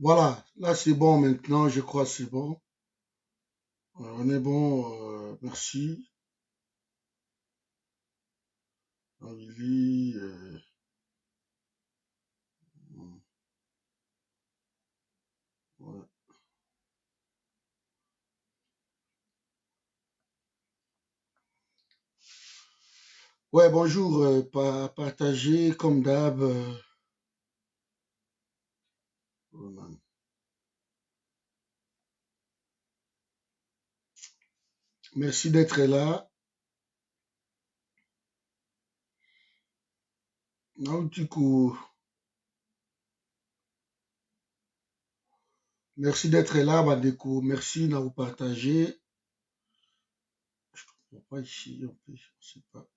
Voilà, là c'est bon maintenant, je crois que c'est bon. On est bon, merci. Amélie, ouais. Ouais, bonjour, partagez comme d'hab. Voilà. Merci d'être là. Nautiku, merci d'être là, Badeko. Merci de vous partager. Pas ici, je ne sais pas.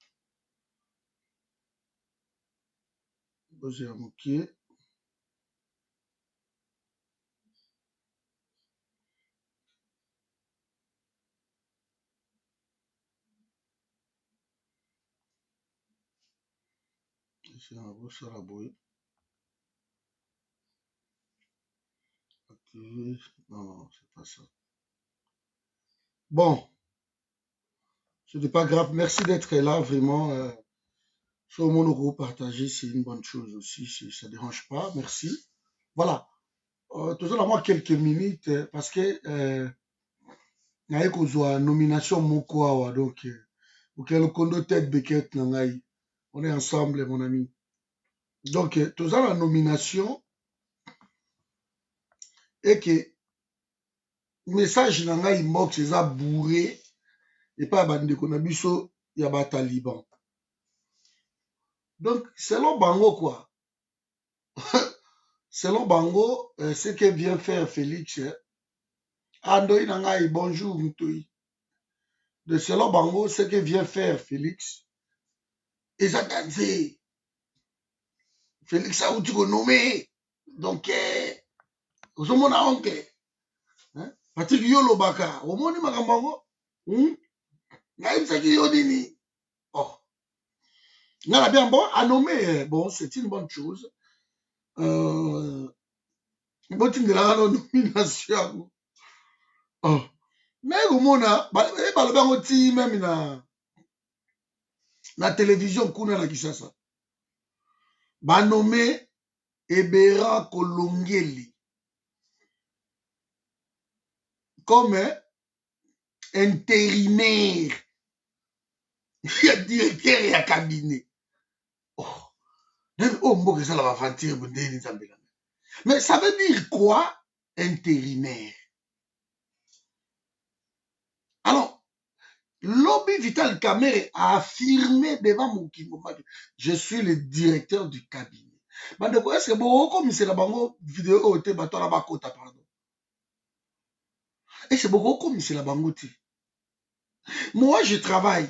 J'ai manqué. C'est un beau saraboué. Activer. Non, non, c'est pas ça. Bon, ce n'est pas grave. Merci d'être là, vraiment. Sur mon groupe partagé, c'est une bonne chose aussi. Ça ne dérange pas. Merci. Voilà. Toujours à moi quelques minutes parce que naye kozwa nomination moko awa donc okelo kondo tête bequette na ngai. On est ensemble mon ami. Donc toujours la nomination et que message na ngai inbox eza bourré et pas bandeko na biso ya ba taliban. Donc selon bango quoi. Selon bango ce que vient faire Félix Andoi na ngai bonjour Mutoi. De selon bango ce que vient faire Félix eza danse Félix auti ko nommé donc ozomona onke Patrick Yolobaka omoni makambo yango nayebisaki yo nini oh ngala bien bon à nommer bon c'est une bonne chose botindelaka no nomination yango oh naye komona balobi yango ti meme na télévision kuna na Kinshasa banome Ebera Kolongeli comme intérimaire ya directeur ya cabinet oh mboka ezala bavantire bondeni nzambela mais ça veut dire quoi intérimaire alors Lobby Vital Kamerhe a affirmé devant Mokimbo je suis le directeur du cabinet bandeko est-ce que bokokomisela bango vidéo oyo te bato wana bakota pardon est-ce que bokokomisela bango te moi je travaille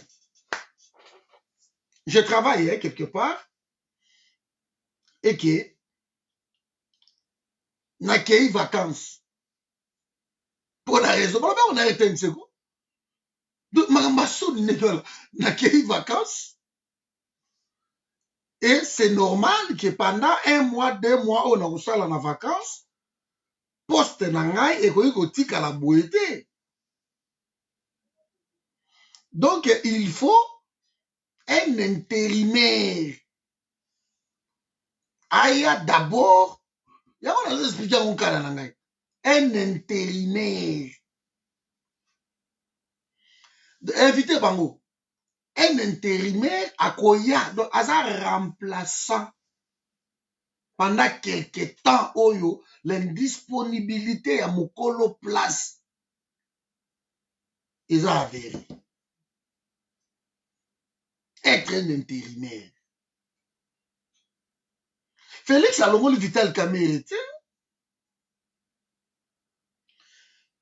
quelque part et que nakei vacances pour la raison balobi on a arrêté une seconde donc makambo asoni ndenge wana nakei vacances et c'est normal que pendant 1 mois 2 mois oyo nakosala na vacances poste na ngai ekoki kotikala boye te donc il faut un intérimaire aya d'abord yango nazo explike yango kala na ngai un intérimaire invité bango un intérimaire akoya donc aza remplaçant pendant quelque temps oyo l'indisponibilité ya mokolo place eza avéré être un intérimaire Félix alongoli Vital Kamerhe te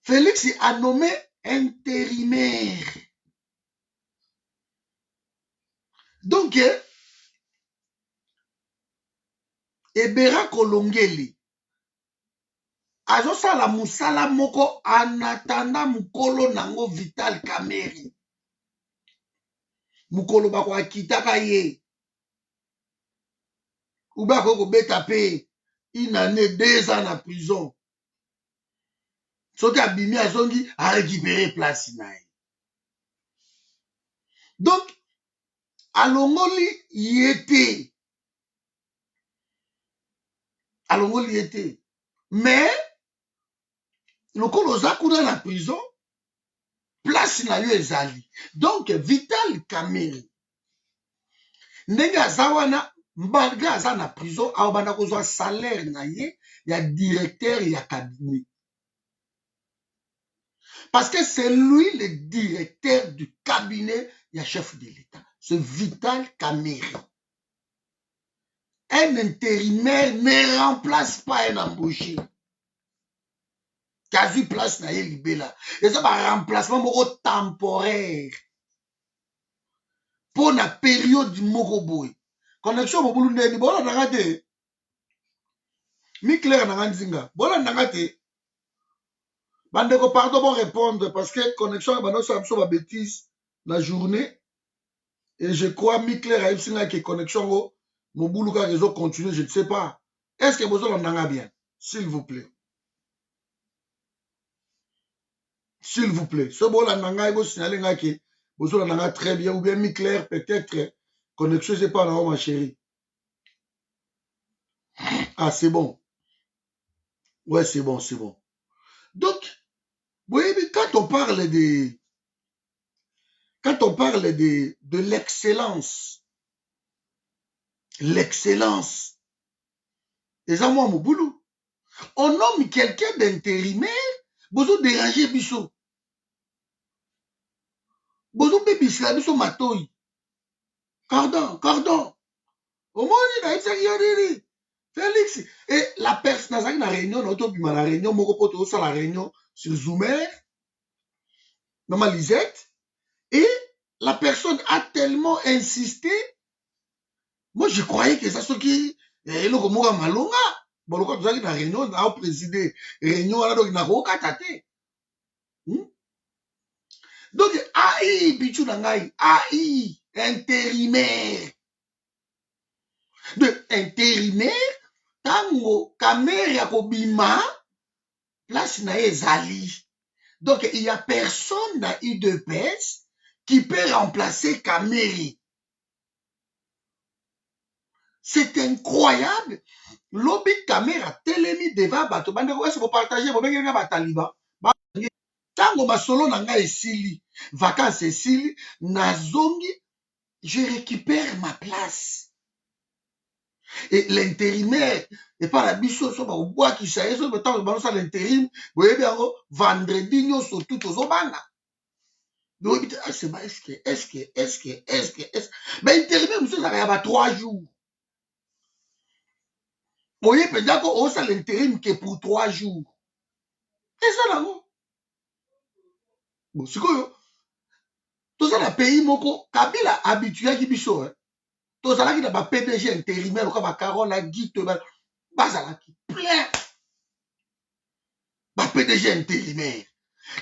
Félix a nommé intérimaire donc Ebera Kolongeli azosala musala moko en attendant mukolo nango Vital Kamerhe mukolo bako akitaka ye ou bako kobeta pe une année 2 ans na prison soki abimi azongi arécupérer place na ye. Donc alongoli ye te, alongoli ye te, mais lokolo oza kuna na prison place na yo ezali. Donc Vital Kamerhe ndenge aza wana malgré aza na prison aobanda kozwa salaire na ye ya directeur ya cabinet. Parce que c'est lui le directeur du cabinet ya chef de l'État. C'est Vital Kamerhe. Un intérimaire ne remplace pas un embauché. Quasi place na ye libela. Et ça va remplacement moko temporaire. Pour la période moko boy. Connexion mobulu ndeni bola nangate. Mi clair nanganzinga. Bola nangate. Bandeko pardon pour répondre parce que connexion bano ça ba bêtise la journée et je crois mi clair a eu que connexion go mobulu ka réseau continue je ne sais pas. Est-ce que vous nanga bien s'il vous plaît. S'il vous plaît. Ce bon la nanga go signaler nga que vous nanga très bien ou bien mi clair peut-être connexion c'est pas là ma chérie. Ah c'est bon. Ouais, c'est bon, c'est bon. Donc, oui, mais quand on parle de l'excellence, les amours mon boulot, on nomme quelqu'un d'intérimaire, bozo déranger biso. Bozo bébisla biso matoi. Cordon. Au moins, il a été Félix. Et la personne, dans la réunion, la réunion, mon copain, sur la réunion, sur Zoomer, maman Lisette, et la personne a tellement insisté. Moi, je croyais que ça, ce qui est le Gomoga Malonga. Bon, le cas de la réunion, on a présidé réunion, alors il n'a pas caté. Donc, aïe, Pichou Nangaï, aïe, intérimaire. De intérimaire, tango, Kamerhe ya kobima, place na ezali. Donc, il n'y a personne dans UDPS qui peut remplacer Kamerhe. C'est incroyable. Lobby Kamerhe telemi devant bato. Bande ko est-ce que vous partagez vous benga ba taliban. Tango basolo nanga esili, vacances esili, nazongi, je récupère ma place. Et l'intérimaire, et par la biso, so ba bois qui ça, so ba tango ba l'intérim, boye biango vendredi nyo so tout aux obanga. Donc c'est pas est-ce que mais intérimaire monsieur ça va 3 jours. Boye pendant ko osa l'intérim que pour 3 jours. Et ça là non. Bon, c'est quoi? Tout ça dans pays moko Kabila habitué qui biso hein. Tout ça là qui n'a PDG intérimaire comme Carole la Guite bazala qui plein. Ba PDG intérimaire.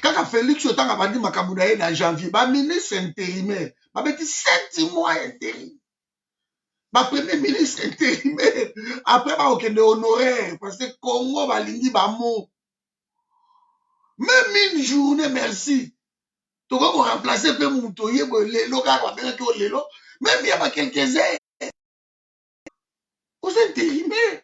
Quand Félix Otanga va dire makamuna en janvier, ba ministre intérimaire, ba beti 7 mois intérim. Ba premier ministre intérimaire, après ba okende honoraire parce que Congo ba lingi ba mo. Même une journée merci. Tu vas remplacer peu Moutoye, le local va bien que le lo. Même il y a quelques heures. Aux intérimaires.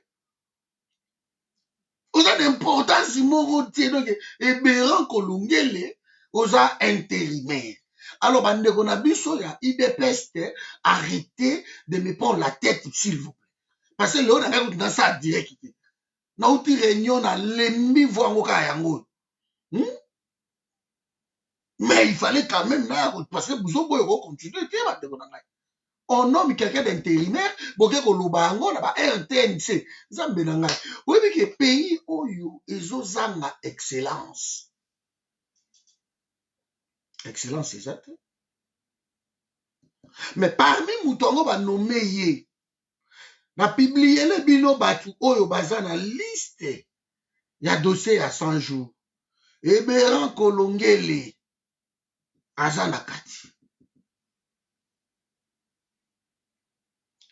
Aux d'importance, moko tie donc Ebéran Kolungele, aux intérimaires. Alors, bandeko na biso ya IDPS, arrêtez de me prendre la tête, s'il vous plaît. Parce que là, on a dans ça direct. Na outi réunion na lembi voix ngoka yango. Mais il fallait quand même parce que vous avez continué, on nomme quelqu'un d'intérimaire, boke koloba yango na ba RTNC. Zambe na ngai. Oui, mais que pays oyo ezozanga excellence. Excellence, c'est ça. Mais parmi moutongo ba nommé ye, na publié le bino batu oyo baza na liste ya dossier ya 100 jours. Ebéran Kolungele aza na kati.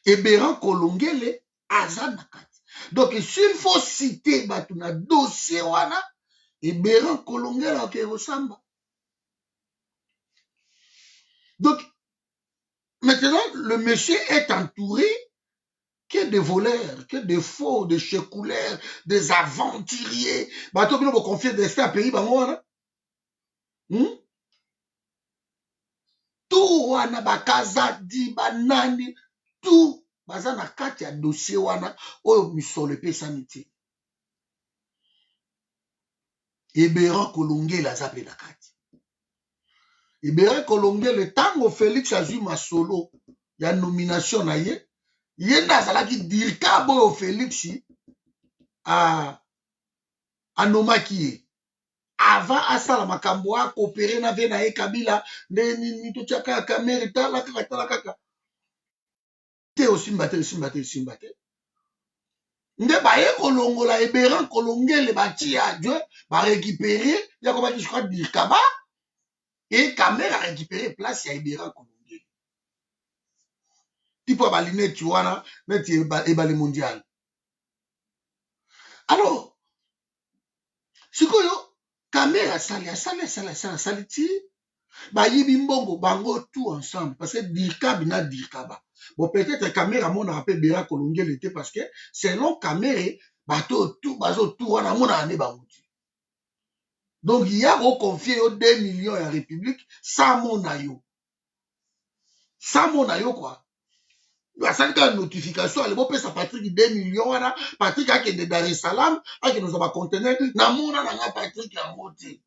Ebéran Kolungele aza na kati. Donc, s'il faut citer batu na dossier wana, Ebera Kolongela qui ressemble. Donc, maintenant, le monsieur est entouré que des voleurs, que des faux, des chécouleurs, des aventuriers. Bato bino bo confier destin à pays bango wana. Tout wana bakaza di banani, tout baza na kati ya dossier wana oyo misolo epesami te. Ebera Kolongela aza mpe na kati. Ebera Kolongela ntango Félix azwi masolo ya nomination na ye, ye nde azalaki dirika boyo Félix anomaki ye. Avant asala makambo a coopérer na ve na ye Kabila nde totiaka kamere tala kaka te osimba te. Nde baye kolongola Ebera Kolongela bati ya Dieu ba récupérer ya ko ba je crois dirikaba et kamera a récupéré place ya Ebera Kolongela. Tipo ba lunette wana neti ebale mondial. Alors sikoyo kamera sali ti bayibi mbongo bango tout ensemble parce que dirikaba na dirikaba. Bon peut-être caméra mona appelle Ebera Kolongela était parce que selon caméra bato tout bazo tout wana mona ane banguti. Donc il y a confié 2 millions à la République sans mona yo. Sans mona yo quoi. Asali ka notification ale bo pesa Patrick 2 millions wana Patrick akende Dar es Salaam akende zo ba conteneur na mona na nga Patrick yango te.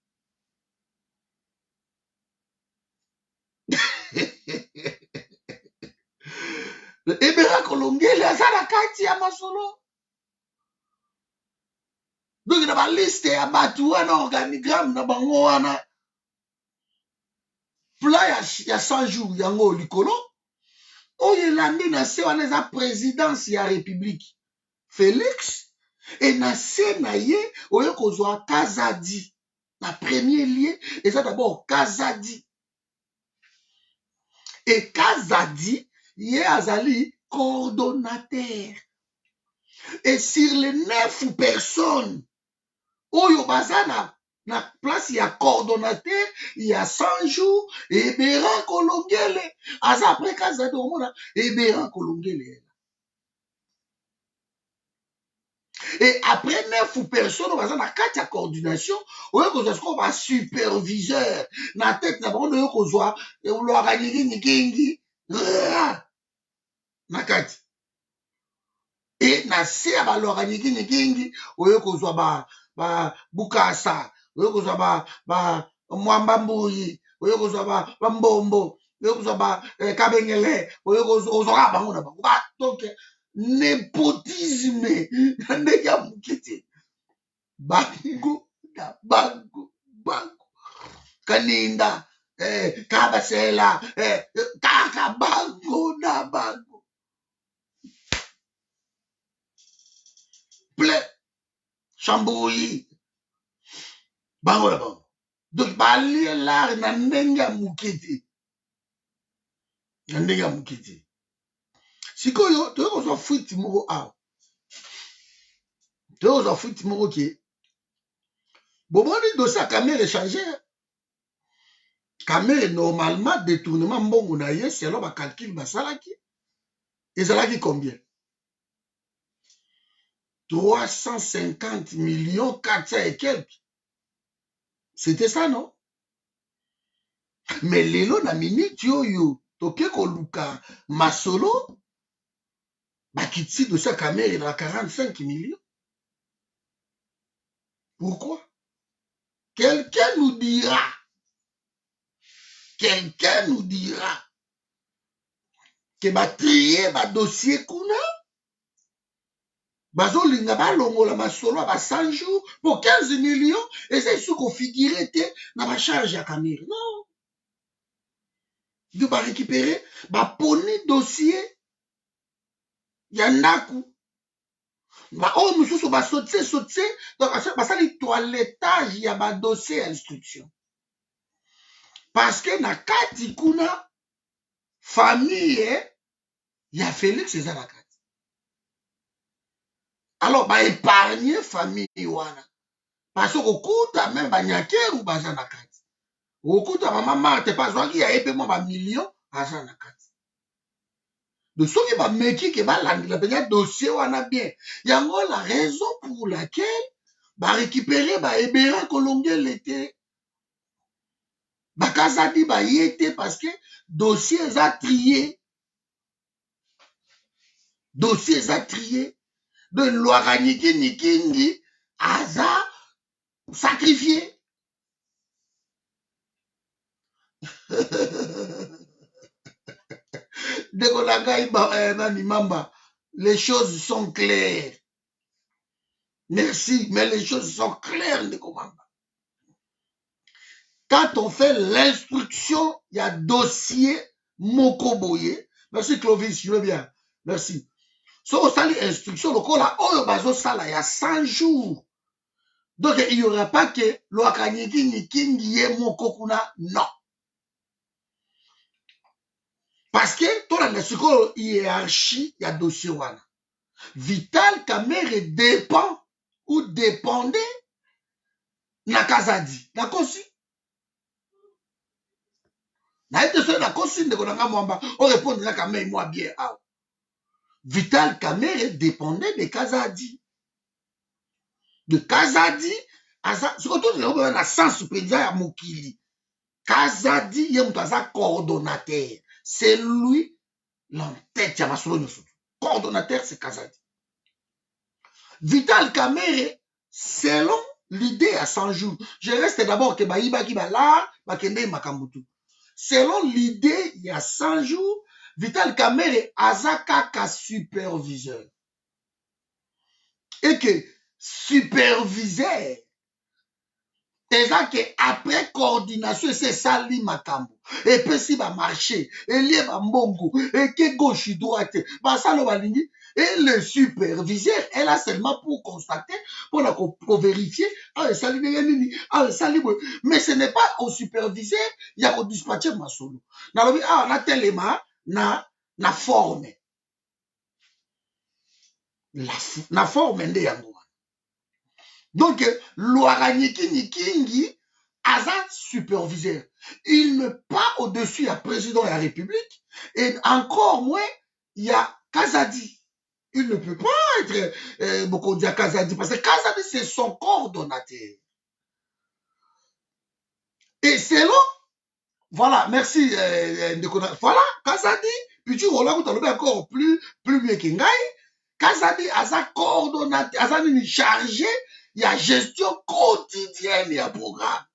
Ebera Kolongela aza na kati ya masolo. Donc na ba liste ya batu wana organigramme na bango wana plan ya 100 jours yango likolo oyo elandi na se wana eza présidence ya République Félix et na se na ye oyo kozwa Kazadi na premier lieu eza d'abord Kazadi et Kazadi ye azali coordonnateur et sur les 9 personnes oyo baza na place ya coordonnateur ya 100 jours Ebera Kolongela aza après Kazadi omona Ebera Kolongela. Et après 9 personnes baza na kati ya coordination oyo kozwa siko ba superviseur na tête na bango oyo kozwa lwaka nyingi na kati et na se ya balwaka nyingi oyo kozwa ba Bukasa oyo kozwa ba Mwamba Mbuyi oyo kozwa ba Mbombo oyo kozwa ba Kabengele oyo kozwa bango na bango ba donc népotisme na ndenge ya moke te bango na bango Kaninda Kabasela kaka bango na bango ple Chamboui bango na bango donc balie lare na ndenge ya moke te na ndenge ya moke te. Sikoyo toyo kozwa fuite moko awa toyo kozwa fuite moko ke bomoni dossier ya Kamere échangé Kamere normalement détournement mbongo na ye selon ba calcul basalaki ezalaki combien 350 millions 400 et quelques. C'était ça non? Mais lelo na minute yoyo toke koluka masolo bakiti dossier ya Kamere na 45 millions. Pourquoi? Quelqu'un nous dira que ba trier ba dossier kuna bazolinga balongola masolo ba 100 jours pour 15 millions et c'est ce qu'on figurait na ba charge ya Kamere. Non. De ba récupérer ba poni dossier ya ndaku ba o mususu ba sauter donc basali toilettage ya ba dossier ya instruction parce que na kati kuna famille ya Félix eza na kati. Alors ba épargner famille wana parce que okuta même banyakeru baza na kati okuta mama Marthe pazwaki ya epe mo ba million aza na kati de soki ba meki ke balandela penza dossier wana bien yango la raison pour laquelle ba récupérer ba Ebera Kolongele te bakazadi ba yete parce que dossier eza trié de loi Nikingi aza sacrifié. Les choses sont claires. Merci, mais les choses sont claires, Ndekomamba. Quand on fait l'instruction, il y a dossier Mokoboye. Merci Clovis, je veux bien. Merci. Si on sali instruction, le cola, il y a 100 jours. Donc, il n'y aura pas que l'Oakanyiki Nikingi Mokokuna, non. Parce que, toi, la hiérarchie, il y a dossier wana. Vital Kamerhe dépend ou dépendait na Kazadi. Nakosi. Na été seul nakosi ndeko nanga mwamba. On répond na Kamerhe moi bien. Ah. Vital Kamerhe dépendait de Kazadi. De Kazadi, c'est quand on a la sens supérieur à Mokili. Kazadi, il y a un coordonnateur. C'est lui l'entête ya masolo nyoso. Coordonnateur, c'est Kazadi. Vital Kamerhe, selon l'idée à 100 jours, je reste d'abord que Baïba qui va là, Bakende Makambutu. Selon l'idée, il y a 100 jours, Vital Kamerhe azakaka superviseur. Et que superviseur, c'est ça que après coordination, c'est ça li makambo. Et puis si va marcher, et lié va mbongo, et que gauche droite, bah ça le balingi. Et le superviseur est là seulement pour constater, pour vérifier, ah, ça li ah, ça li mais ce n'est pas au superviseur, il y a au dispatcher ma solo. Ah, on a tellement, na forme. La forme est yango. Donc, Loaranyiki Nikingi, Azad superviseur. Il ne pas au-dessus, il y a président de la République. Et encore moins, il y a Kazadi. Il ne peut pas être beaucoup dire Kazadi, parce que Kazadi, c'est son coordonnateur. Et selon, voilà, merci, voilà, Kazadi, puis tu vois là, vous avez encore plus mieux que Ngaï. Kazadi, Azad coordonnateur, Azad chargé, il y a gestion quotidienne, il y a programme.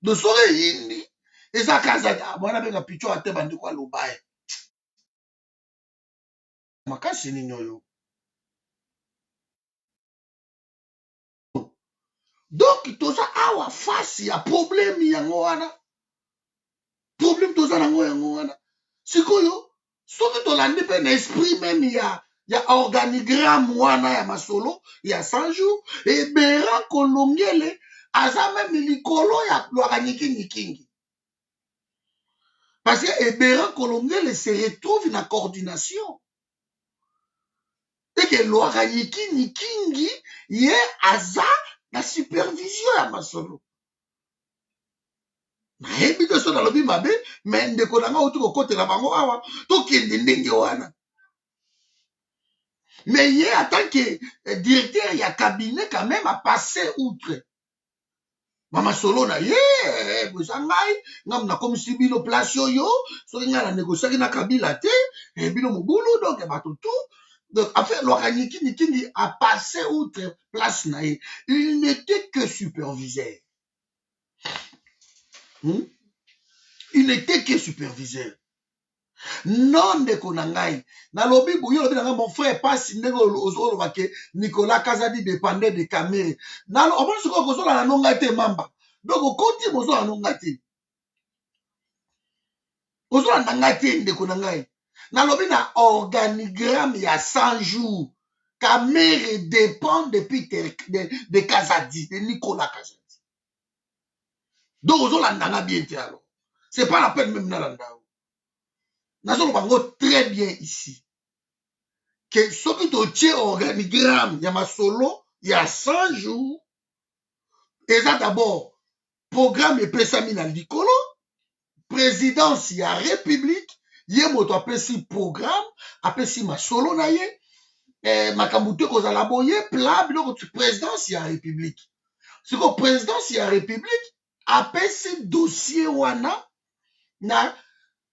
De soirée yindi. Et ça, Kazadi, moi, on a picho à te bandi kwa l'obaye. Makasi ni nyoyo. Donc, tout ça, awa face, il y a problème, yango wana. Problème, tout ça, yango wana. Sikoyo, sauf que tu l'as dit, un esprit même, il y a organigramme wana, ya masolo, il y a 100 jours, et Ebera Kolongele, aza même likolo, ya Loaranyiki Nikingi. Parce que Ebera Kolongele se retrouve dans la coordination. Et que Loaranyiki Nikingi, il y a aza, la supervision ya masolo. nayebi te so nalobi mabe me ndeko nanga outi kokotela bango awa tokende ndenge wana mais ye en tant que directeur ya cabinet quand même a passé outre mama solo na ye boza ngai ngam nakomisi bino place oyo soki ngai na négociaki na kabila te bino mobulu donc bato tout donc en fait Loaranyiki Nikingi a passé outre place na ye il n'était que superviseur. Il n'était que superviseur. Non de Konangai. Nalobi bouyo lobi nanga mon frère passe ndeko ozolo bake Nicolas Kazadi dépendait de Kamerhe. Nalo on pense que kozolo na nonga te mamba. Donc au côté mozo na nonga te. Ozolo na nonga te ndeko nangai. Nalobi na organigramme il y a 100 jours. Kamerhe dépend depuis de Kazadi, de Nicolas Kazadi. Donc ozolo na nanga bien te alors. C'est pas la peine même na landao. Nous avons très bien ici. Que ce qui est organigramme, il y a ma solo, il y a 100 jours, Et ça d'abord, programme epesami na likolo, présidence ya république, ye moto apesi programme, apesi masolo na ye, makambo te kozala boye, pla biloko présidence ya république. Siko présidence ya république apesi dossier wana na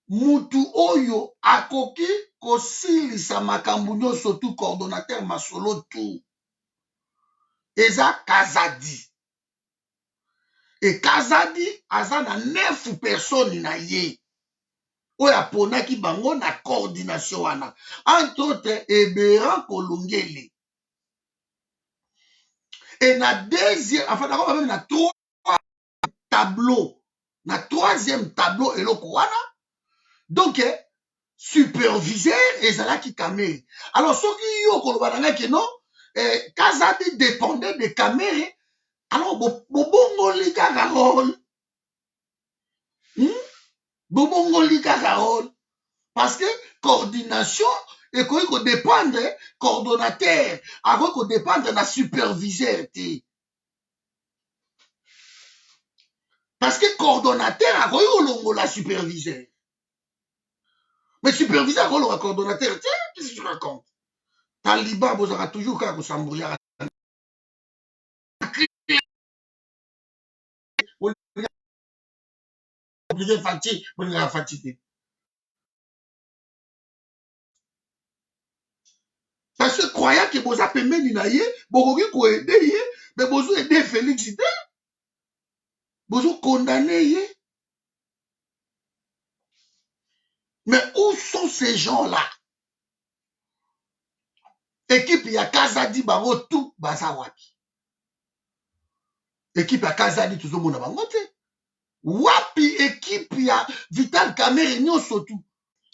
mutu oyo akoki kosilisa makambo nyonso tu coordonnateur masolo tu. Eza Kazadi. Et Kazadi aza na 9 personnes na ye. Oyo aponaki bango na coordination wana. Entre autres, Eberan Kolongele. Et na deuxième, enfin d'accord, même na 3 tableaux. Na 3e tableau eloko wana. Donc, superviseur ezalaki Kamere. Alors, soki yo kolobana ke non, Kazadi dépendait de Kamere. Alors, bobongoli kaka rôle. Bobongoli kaka rôle. Parce que coordination, et qu'on dépendre, coordonnateur, avant qu'on dépendre de la superviseur. Parce que coordonnateur, avant qu'on la superviseur. Mais superviseur, on le coordonnateur, qu'est-ce que tu racontes? Taliban, vous aurez toujours qu'à vous s'embrouiller. Fatigué. Parce que croyant que vous avez mené naïe, vous avez aidé, mais vous avez aidé Félix, vous avez condamné. Mais où sont ces gens-là? Équipe ya Kazadi bango tout baza wapi. Équipe ya Kazadi tout mona bango te. Wapi équipe ya Vital Kamerhe nyonso tout.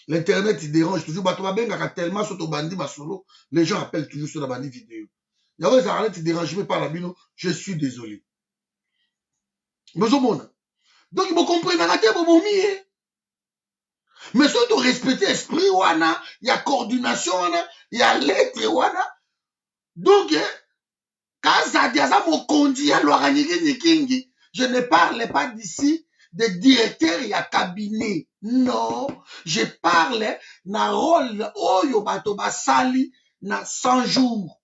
L'internet il dérange toujours bato babengaka tellement soto bandi masolo, les gens appellent toujours sur la bandi vidéo. Yawe internet il dérange pas la bino, je suis désolé. Bozomona. Donc vous comprenez na te bobomi. Mais surtout respecter esprit wana, il y a coordination wana, il y a lettre wana. Donc Kazadi aza mokonzi ya Lwaranyigi. Je ne parle pas d'ici de directeur ya cabinet. Non, je parle na rôle oyo bato basali na 100 jours.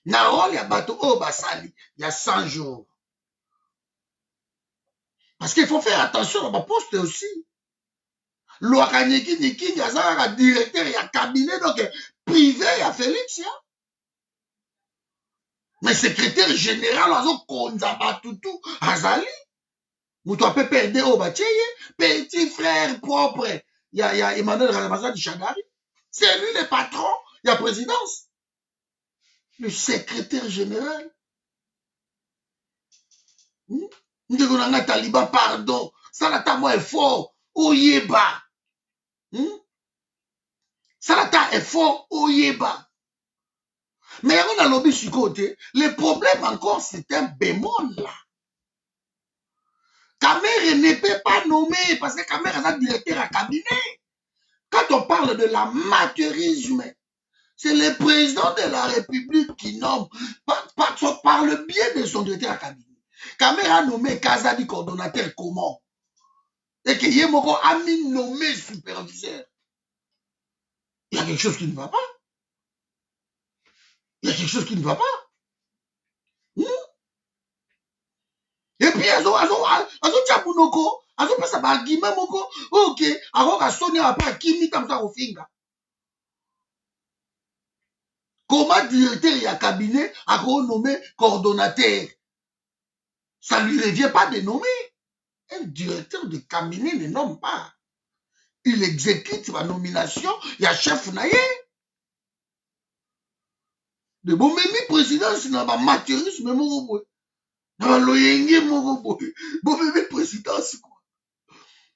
Na rôle ya bato oyo basali ya 100 jours. Parce qu'il faut faire attention à ma poste aussi. Lwaranyigi aza directeur ya cabinet donc privé ya Félix ya. Mais secrétaire général azo konza batutu azali. Moutou a perdre au bâti, petit frère propre. Il y a Emmanuel Ramazan Chagari. C'est lui le patron. Il y a présidence. Le secrétaire général. Nous Taliban, pardon. Ça n'a moi est fort. Oyeba. Ça n'a est fort. Oyeba. Mais on a lobby sur côté. Le problème encore, c'est un bémol là. Kamerhe ne peut pas nommer parce que Kamerhe est un directeur à cabinet. Quand on parle de l'amateurisme, c'est le président de la République qui nomme par le biais de son directeur à cabinet. Kamerhe a nommé Kazadi coordonnateur comment? Et que Yemoko a mis nommé superviseur. Il y a quelque chose qui ne va pas. Il y a quelque chose qui ne va pas. Et puis, azo tchapunoko, azo pesa ba argument moko, ok, aroka sonne après kimi tamsa ofinga. Comment directeur et cabinet a renommé coordonnateur? Ça ne lui revient pas de nommer. Un directeur de cabinet ne nomme pas. Il exécute la nomination, il y a chef naïe. De bon, même présidence, il y a un matérialisme, il y a un loyenge, bon, même présidence, quoi.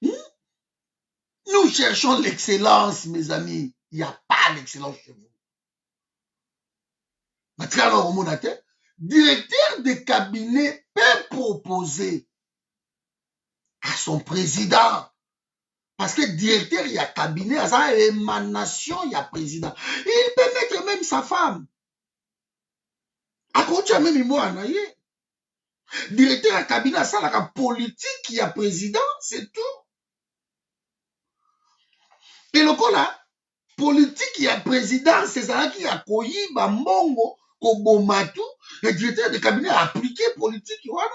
Nous cherchons l'excellence, mes amis. Il n'y a pas d'excellence chez vous. Directeur de cabinet peut proposer à son président. Parce que directeur, il y a cabinet, il y a émanation, il y a président. Il peut mettre même sa femme. À côté, même moi, Directeur à cabinet ça la politique qui a président, c'est tout. Et le là, politique qui a président, c'est ça qui a koyi bambongo, kobomatu, le directeur de cabinet a appliqué politique, voilà.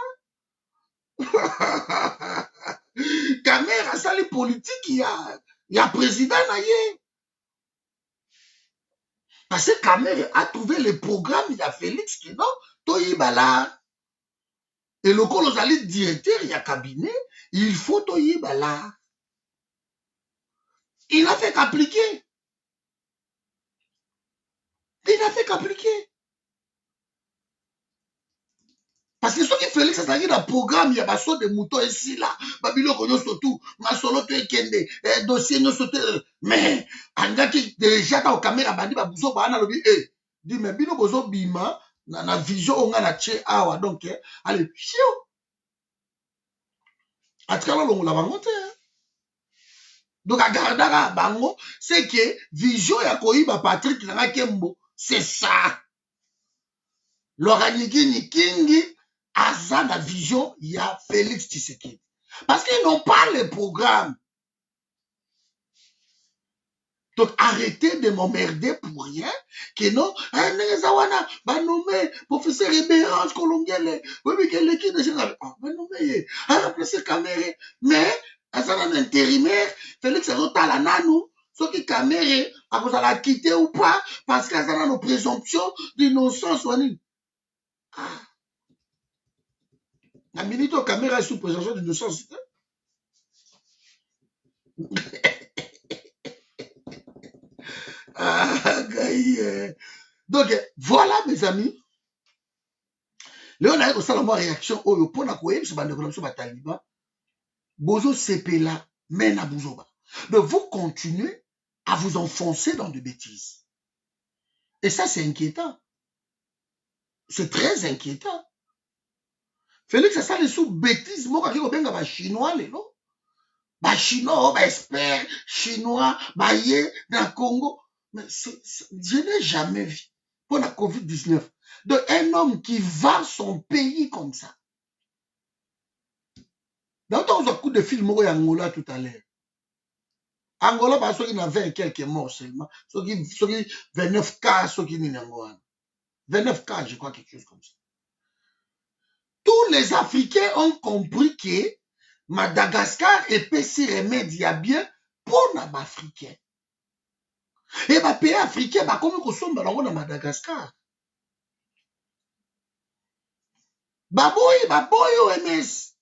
Caméra, ça les politiques, il y a président naïe. Parce que Caméra a trouvé le programme, il y a Félix qui non, toi bala. Et le col allait directeur, il y a cabinet, il faut toi bala. Il n'a fait qu'appliquer. Il n'a fait qu'appliquer. Parce que ce qui Félix a dit dans le programme, il y a des de moutons ici, là. Babylon, on surtout, ma solo, tu es kende, dossier, nous sauter. Mais, en gars qui déjà dans la caméra, bandi, babouzo, bah, on a le dit, dit, mais bino, bozo, bima, na vision, on a la tché, awa, donc, allez, chiou. À travers le la bangote. Donc, à garder bango, c'est que vision, ya koiba Patrick, na kembo, c'est ça. L'organiki Kingi, Aza la vision, il y a Félix Tshisekedi. Parce qu'ils n'ont pas le programme. Donc arrêtez de m'emmerder pour rien. Que non, Zawana, va nommer professeur Ribérange Colombienne, oui, que l'équipe de général, va nommer, à remplacer Caméré. Mais, à ça, un intérimaire, Félix Azotala Nanou, ce qui Caméré, à cause de la quitter ou pas, parce qu'à ça, nos présomptions d'innocence, la minute où caméra est sous présomption d'innocence. Donc, voilà, mes amis. Là, on a eu la réaction. Oh, pour la cohésion, c'est une révolution taliban. Bozo Sepela, mena Bouzoba. Donc, vous continuez à vous enfoncer dans des bêtises. Et ça, c'est inquiétant. C'est très inquiétant. Félix, c'est ça, les sous-bêtises. Moi, quand on a chinois, les non. Bah, chinois, bah, expert, chinois, bah, yé, dans le Congo. Mais je n'ai jamais vu, pour la COVID-19, d'un homme qui va son pays comme ça. Dans un coup de film au Angola tout à l'heure. Angola, parce qu'il y a 20 quelques morts seulement. Ceux qui 29 cas, ceux qui n'y Angola. 29 cas, je crois, quelque chose comme ça. Tous les Africains ont compris que Madagascar est PC remède, il y a bien pour les Africains. Et les pays africains, comme ils sont dans Madagascar. Baboy, OMS.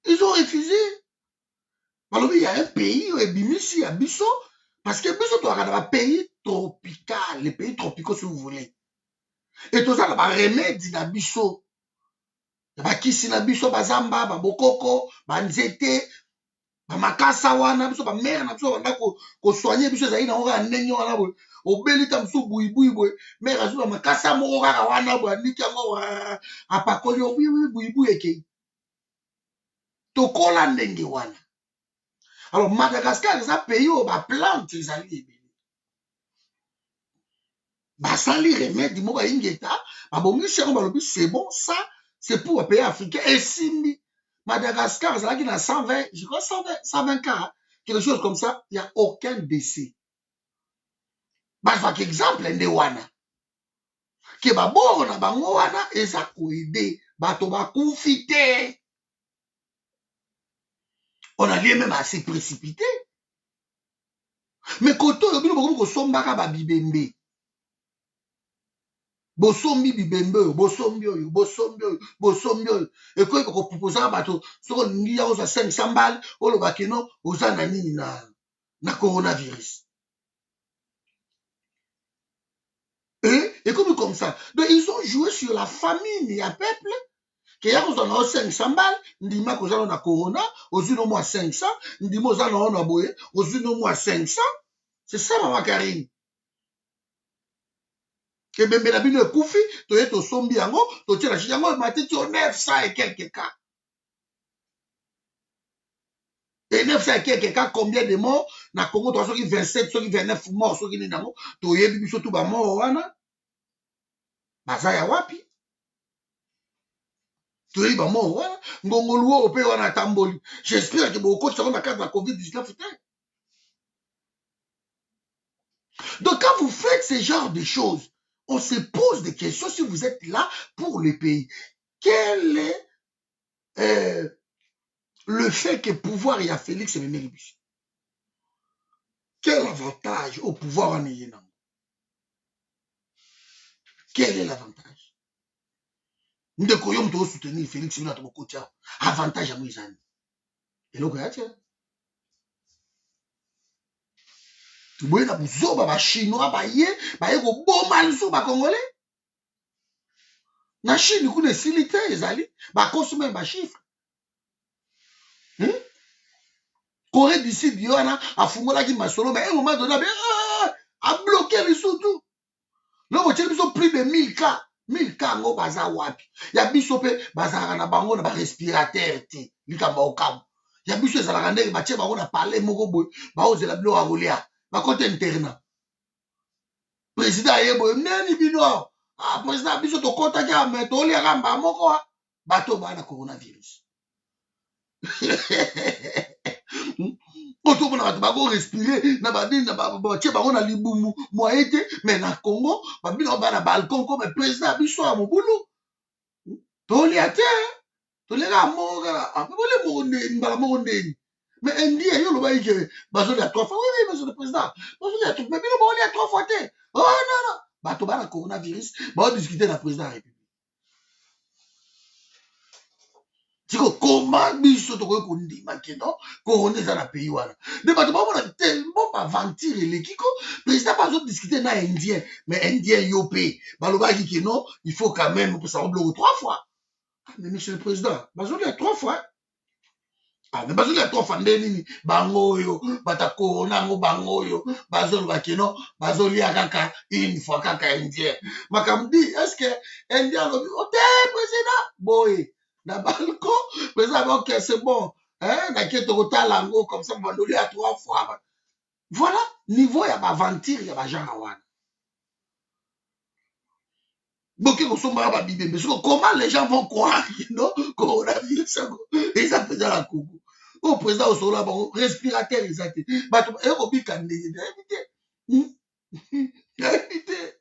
Ils ont refusé. Alors, il y a un pays, il y a Bisso, parce que Bisso doit avoir un pays tropical, les pays tropicaux si vous voulez. Et tout ça, il y a un remède dans Bisso. Il y a Kisi na Bisso, Bazamba, Bokoko, Banzete, Makasa wana, Bisso, Mère na Bisso, ko soigner Bisso, ça y est, on a un nenyo wana, au belita Bisso, boui, Mère Azou, Makasa Mora wana, Nikango, Apakoli, boui, eke. Tokola ndenge wana. Alors, Madagascar, ça pays où la plante, ils allaient. Ça les remèdes, c'est bon, ça, c'est pour les pays africains. Et si Madagascar, ça qui a 120, je crois 120 cas, quelque chose comme ça, il n'y a aucun décès. Par exemple, les Wana, qui est bon, na bango wana, et ça coïdé, bato ba confité. On a lieu même assez précipité. Mais quand on a dit que sombaka ba bibembe. Bosombi bibembe, bosombi oyo. Et quand on propose à bateau, ce qu'on dit à 500 balles, on le bakino, aux anani na coronavirus. Et comme ça. Donc ils ont joué sur la famine et le peuple. Que ya kozana 500 balles, ndima kozana na corona, ozino moi 500, ndima ozana ona boye, ozino moi 500. C'est ça maman Karine. Que bembe na bino ekufi, toye to sombi yango, to tira chiyango matiti au 900 et quelques cas. Et 900 et quelques cas, combien de morts? Na Congo, toi, ceux qui 27, ceux qui 29 morts, ceux qui n'y n'ont pas, toye bibi surtout ba mort wana. Baza ya wapi? toyebi bamoko wana ngongolu oyo mpe wana atamboli. J'espère que bokotisa ngo na cadre ya COVID-19 te. Donc quand vous faites ce genre de choses, on se pose des questions si vous êtes là pour le pays. Quel est le fait que pouvoir y a Félix Méméribus? Quel avantage au pouvoir en ayant? Quel est l'avantage? Nous devons soutenir Félix Méméribus. Avantage à Moïsane. Et le gars, tiens. Tu vois, il y a des Chinois, il y a des Congolais. Na Chine, il y a des silité, ils allaient. Ils consomment des chiffres. Corée du Sud, il y a un Fungola qui m'a solo, mais à un moment donné, a bloqué les sous-tout. Là, ils ont plus de 1000 cas. 1000 cas, ngo baza wapi. Ya biso pe bazara na bango na ba respirateur ti. Likamba okam. Ya biso ezalaka ndenge batie bango na parler moko boy. Ba ozela bilo ya kolia. Ba kote interna. Président yebo nani bino. Ah président biso to kota ka me to lia kamba moko bato bana coronavirus. Oto bona bato bako respirer na badini na batie bango na libumu moyen te mais na Congo babino bana balcon comme président biso ya mobulu tolia te tolega moga abole monde mbala monde mais indien yo lo ba ike bazo ya 3 fois oui monsieur le président bazo ya tout mais bino ba ya 3 fois te oh non bato bana coronavirus ba discuter na président de la République. Comment biso tokoki kondima keno corona eza na pays wana nde bato bamona tellement baventure eleki ko président bazodiscute na indien mais indien yo mpe balobaki keno il faut quand même opesa ngo biloko 3 fois. Ah, mais monsieur le président bazolia 3 fois. Ah, mais bazolia 3 fois nde nini bango oyo bata corona yango bango oyo bazoloba keno bazolia kaka une fois kaka indien makambo di est ce que indien alobi ote président boye na balcon président ok c'est bon hein na qui tokotala yango comme ça bandoli à 3 fois. Voilà niveau ya baventure ya bajanga wana boke kosomba ba bibembe soko comment les gens vont croire non coronavirus et ça faisait la coucou au président au solo bon respirateur exact bato e ko bika ndenge éviter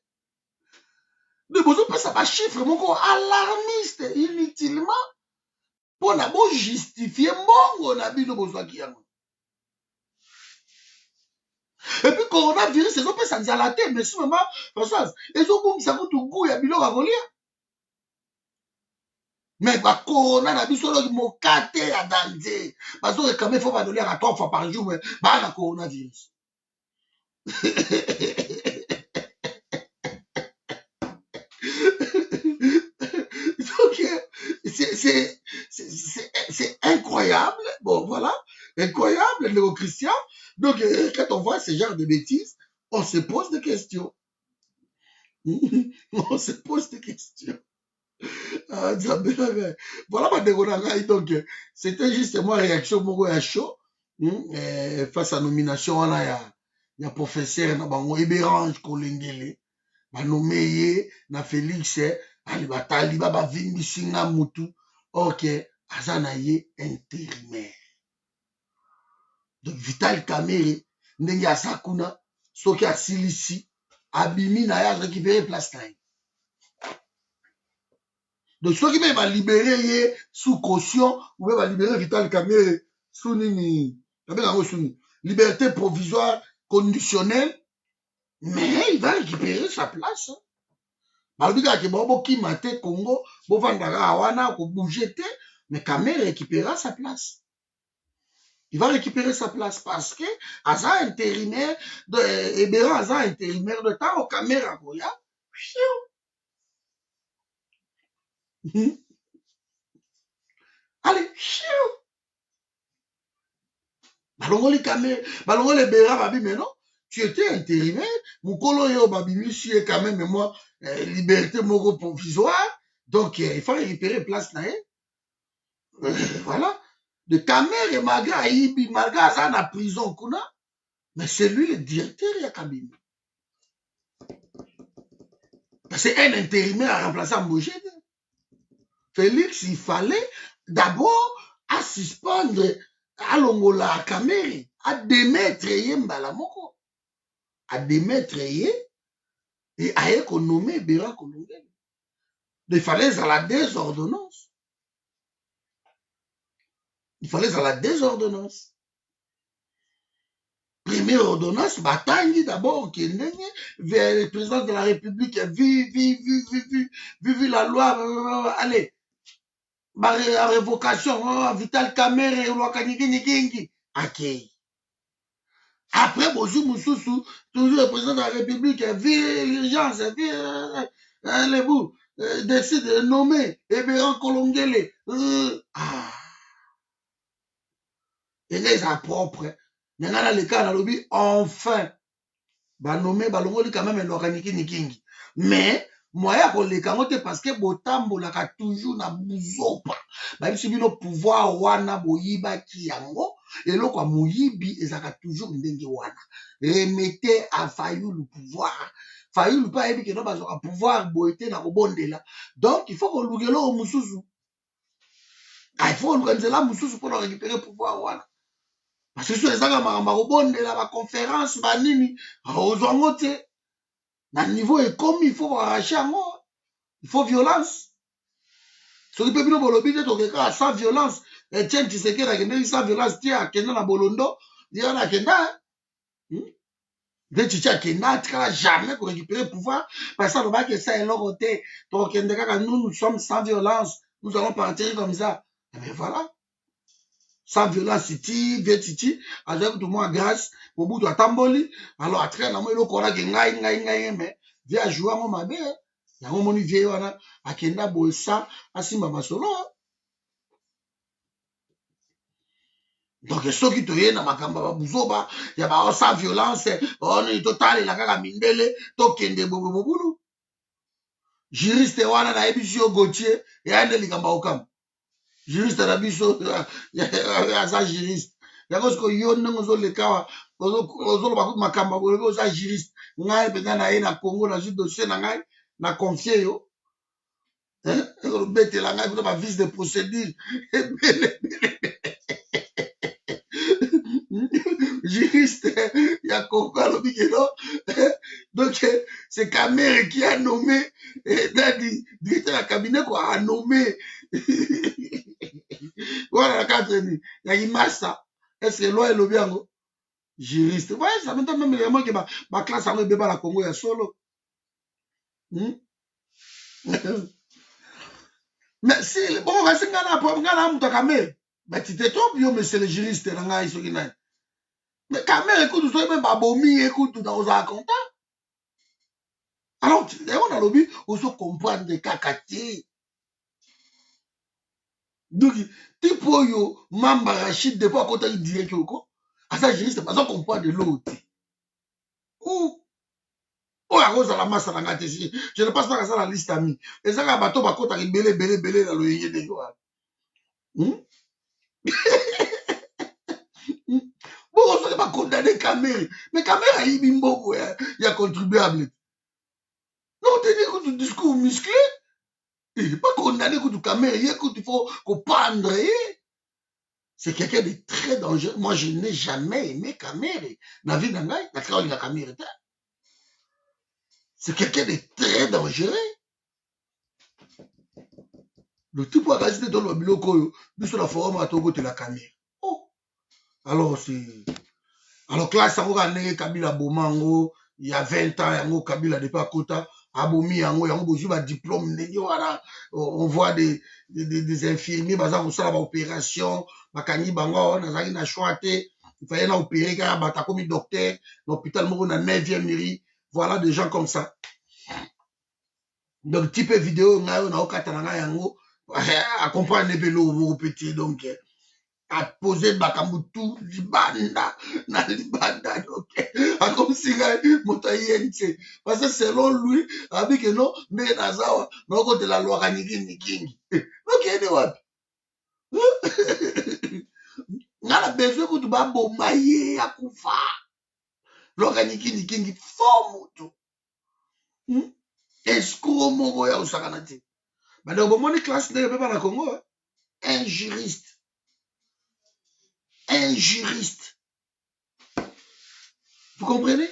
de bozo pesa ba chiffre moko alarmiste inutilement pour na bo justifier mbongo na bino bozwaki yango. Et puis coronavirus ezopesa nzala te mais seulement Françoise ezobungisa kutu goût ya biloko ya kolia mais ba corona na biso loki mokate ya danger bazo réclamer faut badolia à 3 fois par jour mais ba na coronavirus. Donc c'est incroyable. Bon voilà, incroyable le Christian. Donc quand on voit ce genre de bêtises, on se pose des questions. On se pose des questions. Ah, voilà ma dégonanga. Donc c'était justement réaction moko ya chaud face à nomination là ya professeur na bango Eberange Kolengele ba nommé na Félix ali batali ba bavimbisi nga mutu ok aza na ye intérimaire. Donc Vital Kamerhe ndenge aza kuna soki asilisi abimi na ya récupérer place na ye. Donc soki me ba libérer ye sous caution ou ba libérer Vital Kamerhe sous nini abenga sous liberté provisoire conditionnelle mais il va récupérer sa place. Malgré que bon qui mate Congo bon vandara wana ko bouger te mais Kamerhe récupérera sa place. Il va récupérer sa place parce que Aza intérimaire de Ebera Aza intérimaire de temps au Kamerhe Goya. Allez, balongoli Kamerhe, balongoli Ebera babi mais non, tu étais intérimaire, Mukolo yo babi monsieur quand même moi liberté moko provisoire. Donc il faut récupérer place là. Voilà. De Kamerhe Maga Ibi Maga Aza na prison kuna. Mais c'est lui le directeur ya Kabila. C'est un intérimaire à remplacer Mbouché. Félix, il fallait d'abord à suspendre, à longola à Kamere, à démettre mbala moko, à démettre et à économiser Bera Kolongele. Il fallait à la désordonnance. Il fallait à la désordonnance. Première ordonnance, bataille d'abord, qui est vers le président de la République, vu la loi, allez, la révocation, Vital Kamere, loi Kaniki, ok. Après, bonjour, Moussoussou, toujours le président de la République, vu l'urgence, vu les bouts, décide de nommer Ebéran Kolongele. Et les a propre. Nengana le cas dans le lobby, enfin. Nommé balongoli quand même un organiki nikingi. Mais, moi, les camotes parce que botambo laka toujours na buzopa. Bah, si bino pouvoir wana boyiba ki yango, et lo kwa moyibi, ezaka toujours ndenge wana. Remettez à Fayou le pouvoir. Fayou le pas ebi que non, bah, pouvoir boité na kobondela. Donc, il faut qu'on lougelo au moussousou. Il faut organiser la moussousou pour récupérer le pouvoir wana. Parce que sur les agamara marobondela, ma conférence, ma nini, aux angote. Dans le niveau est comme il faut arracher un mot. Il faut violence. Ce qui peut bien bolobi de sans violence. Et tiens, tu sais que sans violence, tiens, Kenda na bolondo, il y a Kenda. Tu tiens Kenda, tu n'as jamais pour récupérer le pouvoir. Parce que ça ne va pas que ça est l'autre côté. Donc, nous sommes sans violence. Nous allons partir comme ça. Mais voilà. Sans violence, titi, vieux titi, avec tout le monde grâce, au bout de la tamboli. Alors, après, on a eu le courage de ngai, mais, viens jouer à mon mabé. Yango moni vieille wana akenda bosa asimba masolo. Donc soki toye na makamba ba buzoba ya ba sans violence on est total la kaka mindele to kende bobulu. Juriste wana na ebisio Gauthier et ande likamba okam. Juriste na biso ya za juriste. Yango sko yo ndongo zo lekawa ozo ba makamba bo za juriste. Ngai pena na ye na Congo na ju dossier na ngai na confier yo. Bête la ngai ma vice de procédure. Juriste, il y a Congo donc c'est Kamere qui a nommé directeur du cabinet quoi a nommé voilà la carte il y a Imasa est-ce que loi est le bien juriste ouais ça m'entend même vraiment que ma classe a bébé la Congo ya solo mais si bon va singana pour ngana muta Kamere bah tu te trompes yo mais c'est le juriste là ngai soki nai mais Kamere écoute toi même babomi écoute dans un content. Alors, on a lobby, on se comprend des cacatés. Donc, type yo, Mamba Rachid, de fois, quand il dirait que à ça, juriste, pas comprendre de l'autre. Ou, la rose à la masse à la gâte, je ne passe pas à ça la liste amis. Et ça, quand bateau, quand il belé, dans le yé de yo. Bon, on ne pas condamner Kamere. Mais Kamere, il y a contribuable. Non, tu dis que tu discours musclé. Il n'est pas condamné que tu Kamere, il faut pendre. C'est quelqu'un de très dangereux. Moi, je n'ai jamais aimé Kamere. La vie d'un gars, la Kamere. C'est quelqu'un de très dangereux. Le type où a dans le biloko, sur la forum à Togo de la Kamere. Oh. Alors, c'est. Alors, classe, ça va aller Kabila Bomango, il y a 20 ans, yango Kabila de Pakota, Abomi, yango, yango, un diplôme, on voit des infirmiers, baza, on sort l'opération, Makani Bango, on a na choité, il fallait na opérer, car bata comme docteur, l'hôpital Moro na 9e mairie, voilà des gens comme ça. Donc, type vidéo, on a okatana yango, à comprendre les vélos, petit, donc, à poser Bakambutu, Libanda, na Libanda, donc, à comme si Motayense. Parce que selon lui, avec non, mais Nazawa, non, côté la loi Nikingi. Donc, il y a des wapi. On a besoin que tu vas bombayer à Koufa. Loi Nikingi, fort moutou. Est-ce qu'on m'a envoyé au Sakanati? Mais dans mon classe, n'est pas dans Congo. Hein? Un juriste. Un juriste. Vous comprenez?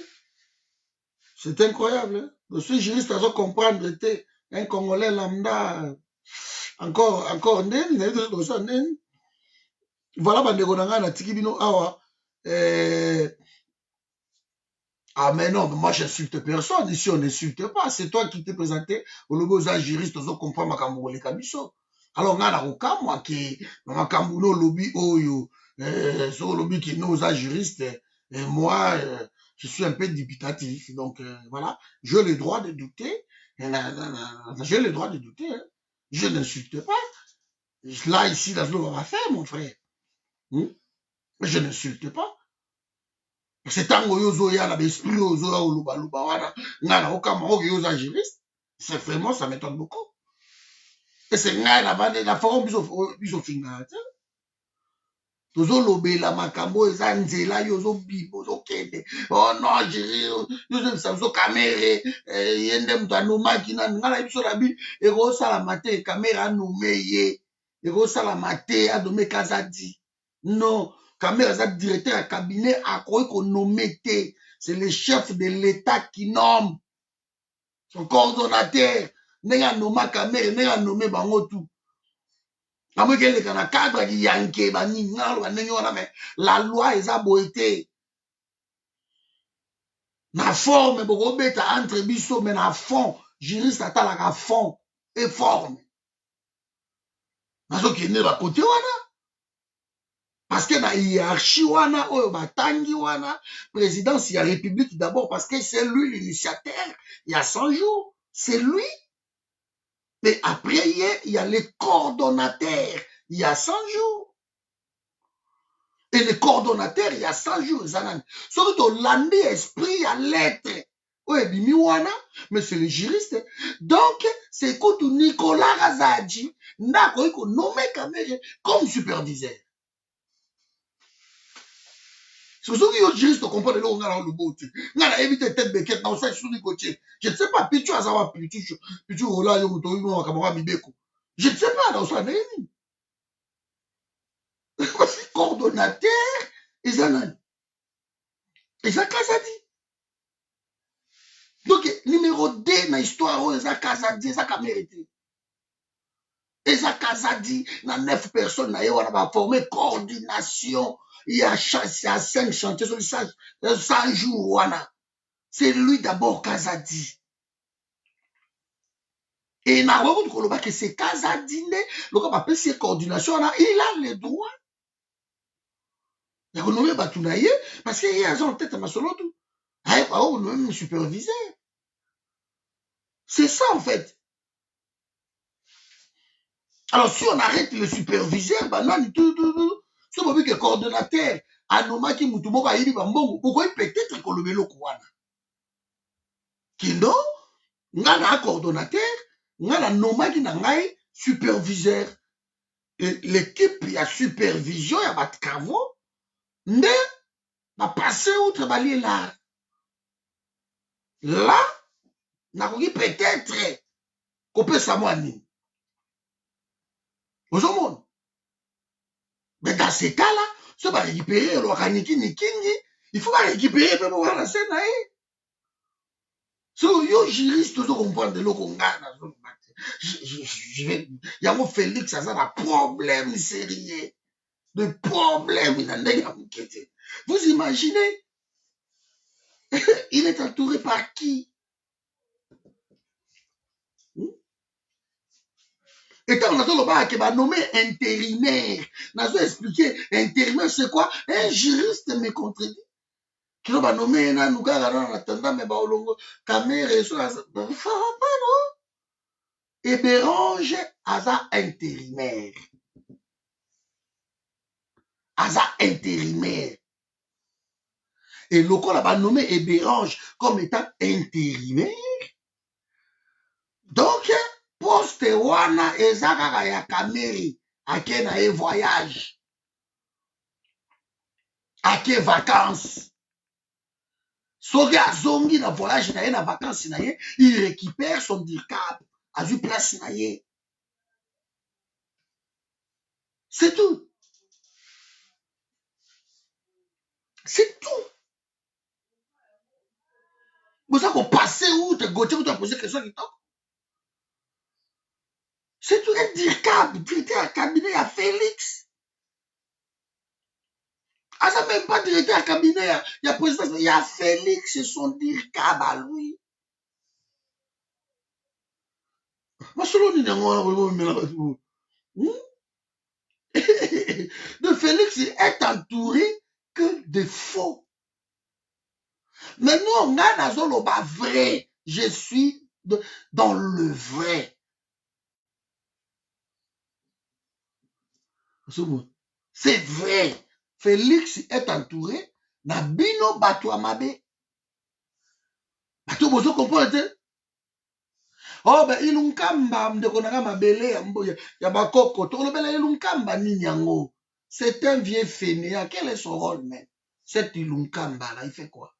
C'est incroyable. Hein? Donc, ce juriste doit comprendre que un Congolais lambda, encore, voilà, bandeko na nga na tiki bino awa. Ah, mais non, moi, j'insulte personne. Ici, on n'insulte pas. C'est toi qui t'es présenté au logo aux juristes, aux comprendre ma kamboulé kamiso. Alors, on a la roka, moi, qui, ma kamboulé lobby, oyo, sur le lobby qui nous aux juristes, et moi, je suis un peu dubitatif. Donc, voilà, j'ai le droit de douter. J'ai le droit de douter. Hein. Je n'insulte pas. Là, ici, là, on va faire, mon frère. Je n'insulte pas. C'est tant que y a l'esprit juriste. C'est vraiment, ça m'étonne beaucoup. Et c'est la forme bisofinga. Tozolobela makambo eza nzela yo ozobiba ozokende oh non yozobisa biso kamere ye nde moto anomaki nani ngai na biso na bi ekosalama te kamere anome ye ekosalama te adome kazadi non kamere aza directeur ya cabinet akoki konome te c'est le chef de l'état qui nomme son coordonnateur ndenge anoma kamere ndenge anome bango tu amokeleka na cadre yanke banini ngalo ndenge wana mais la loi eza boye te na forme bokobeta entre biso mais na fond juriste atalaka fond et forme nazokende bakote wana parce que na hiérarchie wana oyo batangi wana présidence ya république d'abord parce que c'est lui l'initiateur il y a 100 jours c'est lui mais après il y a les coordonnateurs il y a 100 jours et le coordonnateur il y a 100 jours zanani soki tolandi esprit ya lettre oyo ebimi wana mais c'est le juriste donc c'est kutu Nicolas Razadji nde akoki konome Kamere comme superviseur soki yo juriste okomprendre eloko ngai na olobo te ngai nayebi te tete beke na osali suni kotie je ne sais pas pichu aza wa pichu ola yo moto oyima makambo ya mibeko je ne sais pas na osala ndenge nini kasi coordonnateur eza nani eza Kazadi donc numéro 2 na histoire oyo eza Kazadi eza Kamere te eza Kazadi na 9 personnes na ye wana baforme coordination ya 5 chantiers soki 100 jours wana c'est lui d'abord Kazadi et nakoki koloba que c'est Kazadi nde loka bapesi ye coordination wana il a le droit ya konome bato na ye parce que ye aza en tête masolo tu ayeba okonome superviseur c'est ça en fait. Alors si on arrête le superviseur banani tout so bobi que coordonnateur anomaki mutu moko ayibi bambongo bokoyi peut-être koloba eloko wana kindo ngai na coordonnateur ngai nanomaki na ngai superviseur et l'équipe ya supervision ya batravaux nde bapasse outre balie là nakoki peut-être kopesa mwa nini ozomona mais dans ce cas-là so barécupéré elwaka nikingi il faut barécupéré mpe bowana se na ye so yo juriste ozokomprendre eloko ngai nazoloba te yango Félix aza na problème sérieux de problème na ndenge ya moke te vous imaginez il est entouré par qui et quand nazoloba ke banome intérimaire nazo expliquer intérimaire c'est quoi un juriste me contredit kilo banome nanu kaka nana natanda me baolongo Kamere so et Bérange aza intérimaire et lokola banome et Bérange comme étant intérimaire donc poste wana eza kaka ya Kamere ake na ye voyage ake vacances soki azongi na voyage na ye na vacances na ye il récupère son dircap azwi place na ye C'est tout. C'est tout. Vous savez qu'on passait où tu Gauthier, où tu as posé question qui tombe. C'est tout un directeur à cabinet à Félix. Ah, ça même pas directeur à cabinet, il y a président, il y a Félix, c'est son directeur à lui. Moi, selon nous, de Félix est entouré que de faux. Mais nous, on a le vrai. Je suis dans le vrai. C'est vrai. Félix est entouré na bino bato amabe. Bato bozo comprendre. Oh ben ilunkamba ndeko nanga mabele ya bakoko. Tolobela ilunkamba nini yango. C'est un vieux fainéant. Quel est son rôle même? Cet ilunkamba là, il fait quoi?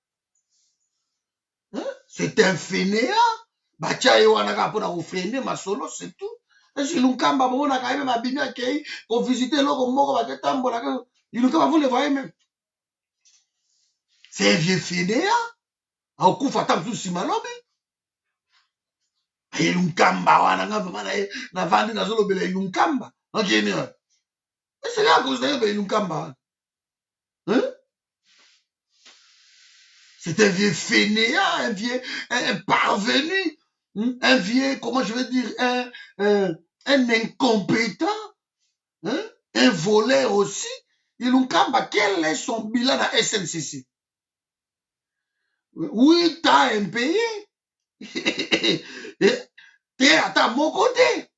Hein? C'est un fainéant. Bacha yo wanaka pona ko freiner masolo, c'est tout. Ilunkamba bona ka même mabimi akei ko visiter loko moko baketambola ka ilunkamba vous le voyez même. C'est un vieux fainéant. Akufa ta msusi malobi. Ilunkamba wana nga vraiment na vandi na zolo bele ilunkamba. OK ni. C'est là que vous avez ilunkamba. Hein? C'est un vieux fainéant, un vieux un parvenu, un vieux, comment je vais dire, un incompétent, hein? Un voleur aussi. Ilunkamba, quel est son bilan à SNCC? 8 ans impayé. T'es à mon côté.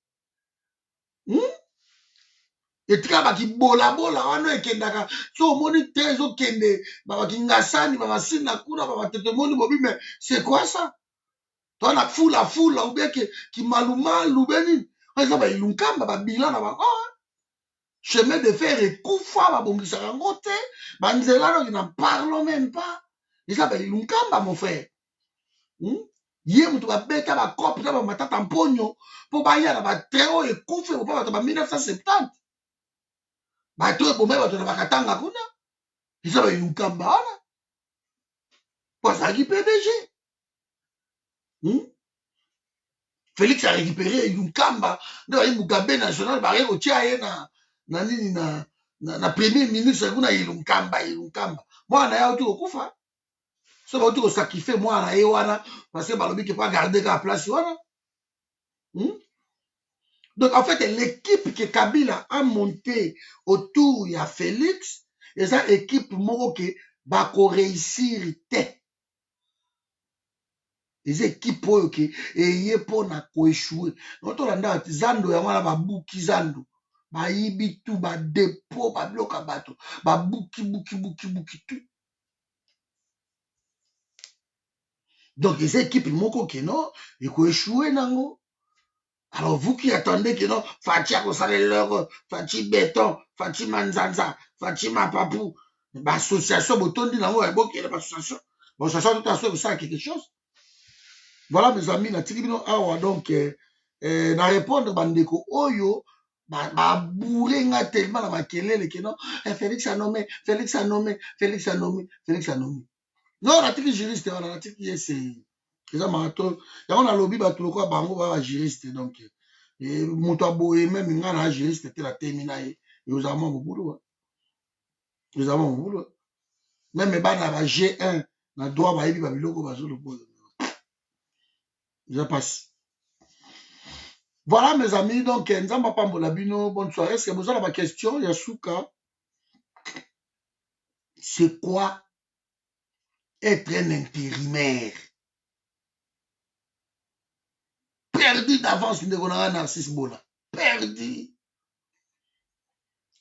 Etika baki bola wana ekendaka so omoni te ezokende babaki ngasani babasina kuna babatetemoni bobi mais c'est quoi ça toi na fula ou bien ki malumalu beni eza bailunkamba babila na bango chemin de fer ekufa babongisaka yango te banzela noki na parlons même pas eza bailunkamba mon frère ye moto babeta bakope na bamatata mponyo mpo baya na batrain oyo ekufe bopa bato ba 1970 bato ebomai bato na bakatanga kuna eza bailunkamba wana po azalaki PDG. Félix a récupéré ilunkamba nde bayi mugabe national baye kotia ye na nini na premier ministre kuna ilunkamba mwana ya oti kokufa so bauti kosacrifie mwana ye wana parce que balobi ke pa garder ka place wana. Donc en fait l'équipe que Kabila a monté autour ya Félix eza équipe moko ke bako réussir te. Les équipes oyo eye mpona koéchouer notolanda ati zando yango wana babuki zando bayibi tu badepo babiloka bato babuki tu. Donc les équipes moko keno ekoéchouer nango. Alors vous qui attendez que non Fachi akosala leur Fachi béton Fachi manzanza Fachi mapapu association botondi nango ebokele association tout à fait ça quelque chose. Voilà mes amis, na tiki bino awa donc na répondre bandeko oyo bourré nga tellement na makelele que non Félix a nommé non na tiki juriste wana na tiki yese eza marato yango na lobi bato lokola bango ba juriste donc moto aboye même nga na juriste te la termina ye ozala mwa mobulu même bana ba G1 na droit bayebi babiloko bazolobola. Je passe. Voilà mes amis, donc Nzamba Pambola Bino, bonne soirée. Est-ce que vous avez ma question, Yasuka? C'est quoi être un intérimaire? Perdu d'avance, Narcisse Bola. Perdu.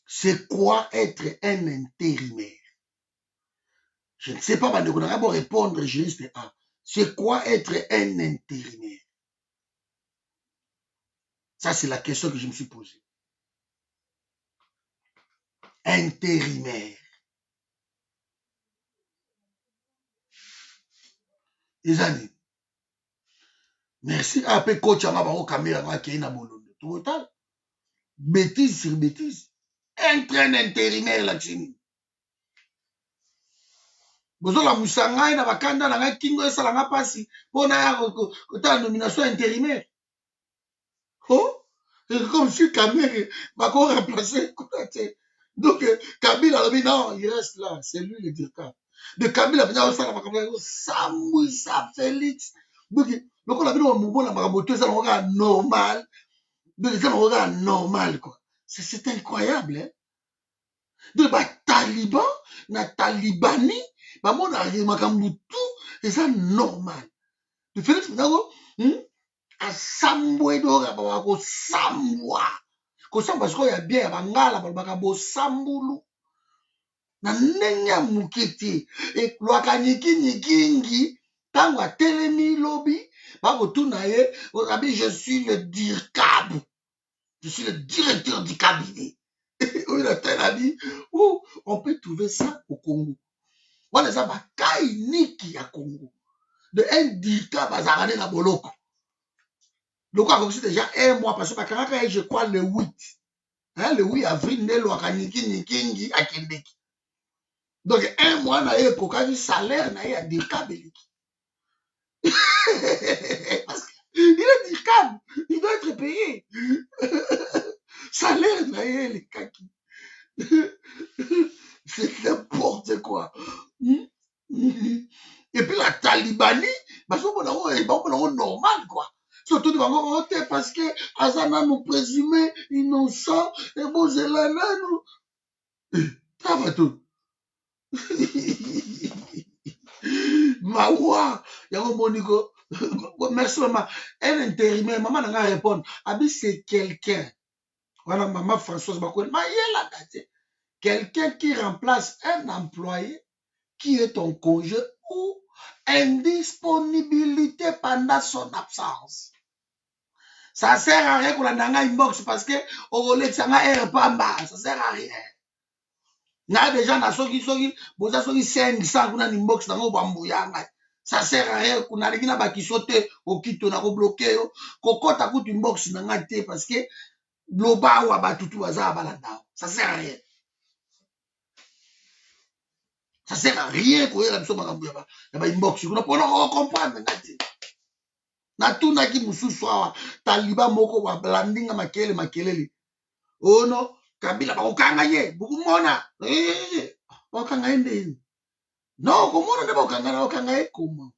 C'est quoi être un intérimaire? Je ne sais pas, mais on a répondre juste à. C'est quoi être un intérimaire? Ça, c'est la question que je me suis posée. Intérimaire. Les amis. Merci. Après, coach, on va caméra qui est na bolondo. Total. Bêtise sur bêtise. un train intérimaire là-dessus. Bozola musangai na bakanda na ngai kingo esala nga pasi pona ya kota nomination intérimaire. Oh, comme si Kamere va remplacer Konaté. Donc Kabila a dit non, il reste là, c'est lui le directeur. De Kabila a dit ça Moussa Félix. Donc on a vu un mouvement la maraboto ça regarde normal. Donc ça regarde normal quoi. C'est incroyable hein. Donc bah Taliban, na Talibani, bah mon arrive makambu tout et ça normal. De Félix Nago, asambwe dora baba ko sambwa ko sambwa siko ya bien ya bangala baba bo sambulu na ndenge ya muketi e lwaka nyikingi tango atelemi lobi bako tuna ye abi je suis le DIRCAB, je suis le directeur du cabinet. Oui, la telle a dit où on peut trouver ça au Congo. Voilà ça ba kai niki ya Congo de un DIRCAB azarane na boloko. Le quoi comme c'est déjà un mois parce que je crois le 8. Hein, le 8 avril, Nelo Nikingi à Québec. Donc un mois, na eu pour salaire na eu DIRCAB. Parce qu'il est DIRCAB, il doit être payé. Salaire na eu les kaki. C'est n'importe quoi. Et puis la Talibanie, parce qu'on est normal quoi. Surtout parce que Azana nous présumé innocent et bon Zelana nous. Ça va tout. Mawa, Yako Moniko. Merci maman. Elle intérimaire, maman n'a pas répondu. Abi c'est quelqu'un. Voilà maman Françoise Bakouen. Ma yela date. Quelqu'un qui remplace un employé qui est en congé ou indisponibilité pendant son absence. Ça sert à rien qu'on a dans inbox parce que au relais ça n'a pas ça sert à rien. Na déjà na soki boza soki 500 kuna inbox na ngo bambuyanga. Ça sert à rien qu'on a regina ba kisote au kito na ko bloquer yo. Kokota kutu inbox na ngate parce que loba wa batutu baza balanda. Ça sert à rien. Ça sert à rien qu'on ait la mission makambu ya ba inbox. Kuna pona comprendre ngate. Na tuna ki mususu awa taliba moko wa blandinga makelele. Oh no, Kabila bakokanga ye, bukumona. Bakokanga ye ndeni. Non, komona nde bakokanga ye comment?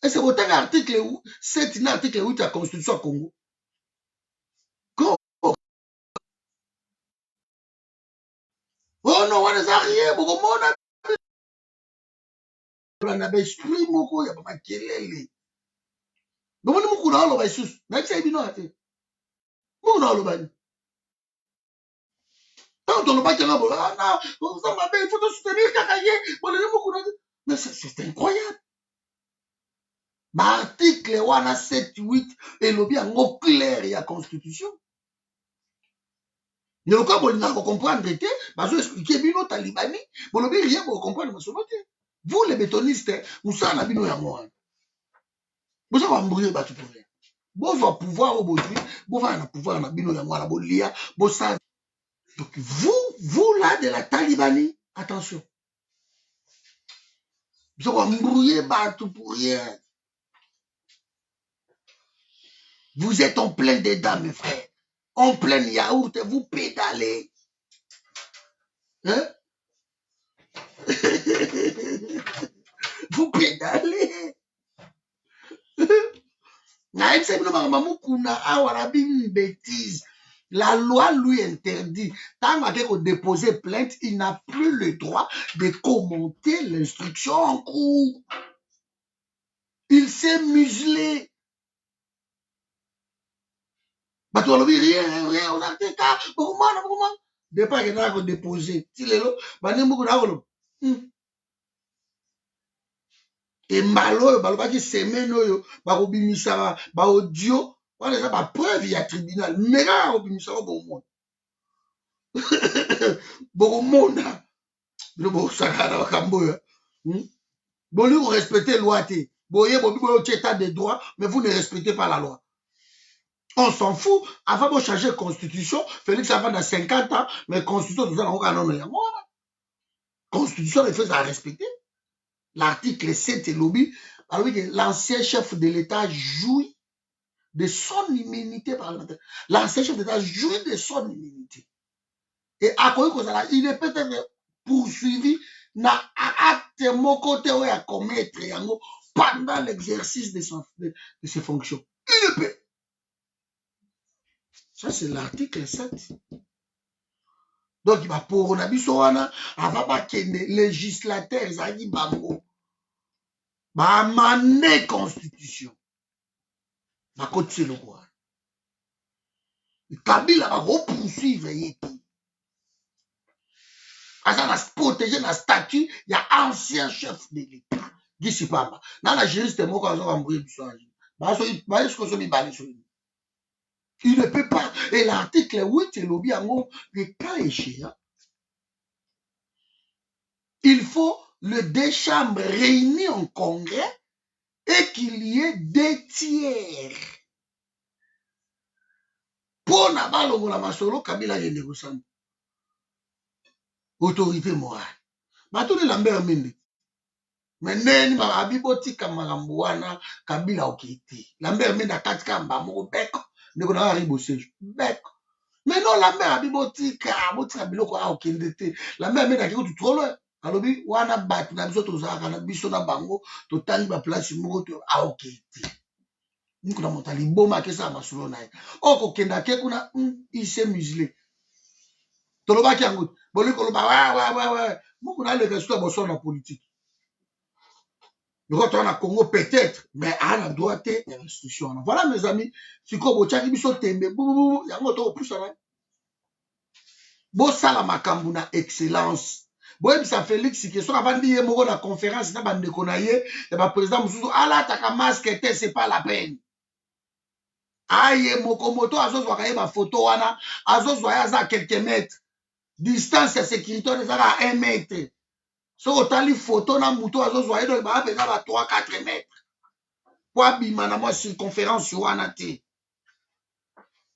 Est-ce que vous avez article 7 na article 8 de la Constitution du Congo? Oh non, on est rien, bukumona. On a esprit moko ya makelele. Bomoni mukuna alo ba isusu. Na tsa bino ate. Mukuna alo ba ni. Tant on pas qu'il y a il faut soutenir Kakaye. Mais c'est incroyable. L'article 7-8 et le bien clair et la constitution. Ne le cas, vous comprendre, parce que expliquer bino talibani, vous n'avez rien pour comprendre. Vous, les bétonistes, vous savez, la bino ya moi. Vous avez embrouillé, bah, tu peux rien. Vous avez pouvoir aujourd'hui, vous avez un pouvoir, la bino ya moi, la bolia, vous savez. Donc, vous là, de la talibani, attention. Vous avez embrouillé, bah, tout pour rien. Vous êtes en plein dedans, mes frères. En plein yaourt, vous pédalez. Hein? Vous pédalez. La loi lui interdit. Tant qu'il déposer plainte, il n'a plus le droit de commenter l'instruction en cours. Il s'est muselé. Bah, tu as rien, on a fait ça. Comment? Depuis qu'il a déposé, il est là, bah, n'est pas beaucoup et malo, bah, qui semaine, bah, obimisa, bah, audio, voilà, ça, bah, preuve, il y a tribunal. Mais là, obimisa, bon monde. Bon monde. Le bon, ça, là, Camboya. Bon, lui, vous respectez la loi. Bon, vous avez état de droit, mais vous ne respectez pas la loi. On s'en fout. Avant de changer la constitution, Félix avant dans 50 ans, mais constitution, tout ça, on a non, constitution, il faut à respecter. L'article 7 et lobby, alors que l'ancien chef de l'État jouit de son immunité parlementaire. L'ancien chef d'État jouit de son immunité. Et à quoi il ne peut être poursuivi dans acte mon côté où il a commettre pendant l'exercice de ses fonctions. Il ne peut. Ça, c'est l'article 7. Donc, il va pour on a vu ça, avant que les législateurs, ils ont dit bango. Bah, mané constitution. Bah, côté c'est le roi. Kabila va repoursuivre. Asa na protéger la statut, il y a ancien chef de l'État. D'ici pas. Dans la juriste, moi, quand on va mourir, il ne peut pas. Et l'article 8, c'est le bien, le cas échéant. Il faut le deux chambres réunies en congrès et qu'il y ait 2 tiers. Pour n'abalongo la masolo, Kabila y négociant. Autorité morale. Matoni Lambert Mende. Mais neni ma abiboti kamarambo wana Kabila okiti. Lambert Mende akatika mbamo beko. Ndeko na aribo sejo. Beko. Mais non Lambert abiboti ka biloko a okindete. Lambert Mende akiko trop loin. Alobi wana batu na biso tozaka na biso na bango totali ba place moko to a okiti. Niko na montali boma kesa masolo na ye. Oko kenda ke kuna il s'est muselé. Toloba ki yango. Boli koloba ouais. Moko na le resto boso na politique. Le retour à Congo peut-être, mais à la droite et l'institution. Voilà mes amis, si comme au Tchad biso tembe, bou ya moto plus ça. Bo sala makambu na excellence. Bo ebisa Félix qui so avant dire moko la conférence na bande konaye et ba président mususu ala taka masque te c'est pas la peine. Aye moko moto azozwa ka ba photo wana azozwa ya za quelques mètres. Distance de sécurité on est à 1 mètre. So otali photo na muto azozwa edo ba pesa ba 3-4 mètres. Pour bima na moi circonférence wana te.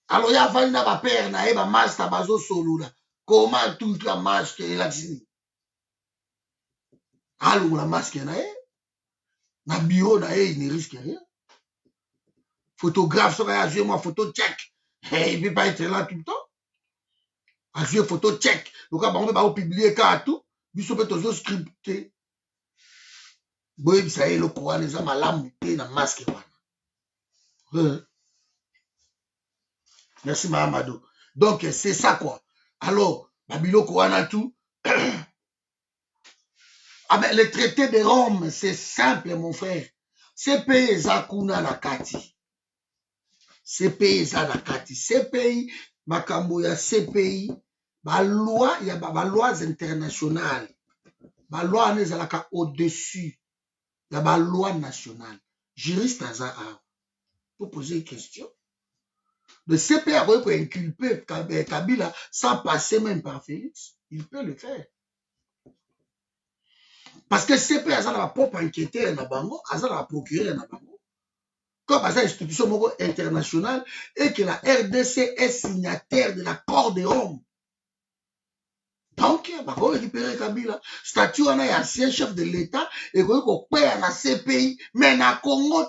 Alors ya vali na ba père na e ba master bazo solula. Comment tout la masque et la dini. Alors la masque na e na bureau na e il ne risque rien. Photographe ça va jouer moi photo check. Il peut pas être là tout le temps. A jouer photo check. Donc on va publier ka tout. Biso peut toujours scripter. Boy ça est le courant les am malamu te na masque wana. Merci Mahamadou. Donc c'est ça quoi. Alors Babilo Kouana tout. Ah ben le traité de Rome, c'est simple mon frère. C'est pays Zakuna Nakati. C'est pays Zanakati. C'est pays Makamboya, c'est pays. Ma loi, il y a ma lois internationales. Ma loi n'est pas au-dessus. Il y a ma loi nationale. Juriste Aza pour poser une question. Le CPA peut inculper Kabila sans passer même par Félix. Il peut le faire. Parce que CPA a la propre enquêteur na bango, a la procureur na bango. Comme une institution internationale et que la RDC est signataire de l'accord de Rome. Donc, il va récupérer Kabila. Statut on a ancien chef de l'État et qu'on paye à la CPI, mais na Congo.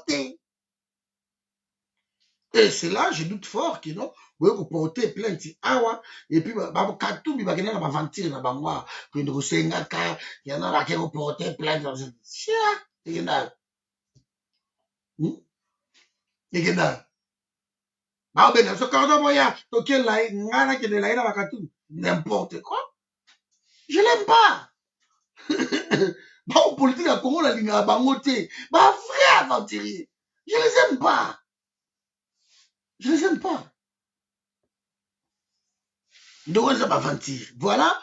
Et c'est là, je doute fort que non, vous pouvez porter plainte awa et puis katou bi bakena na aventure na bangwa que nous sengaka il y en a qui vont porter plainte chia et na ba ben so quand moya to quel là ngana que de là na katou n'importe quoi. Je l'aime pas. Ba politique à Congo la linga bangote ba vrai aventurier. Je les aime pas. Je les aime pas. Voilà.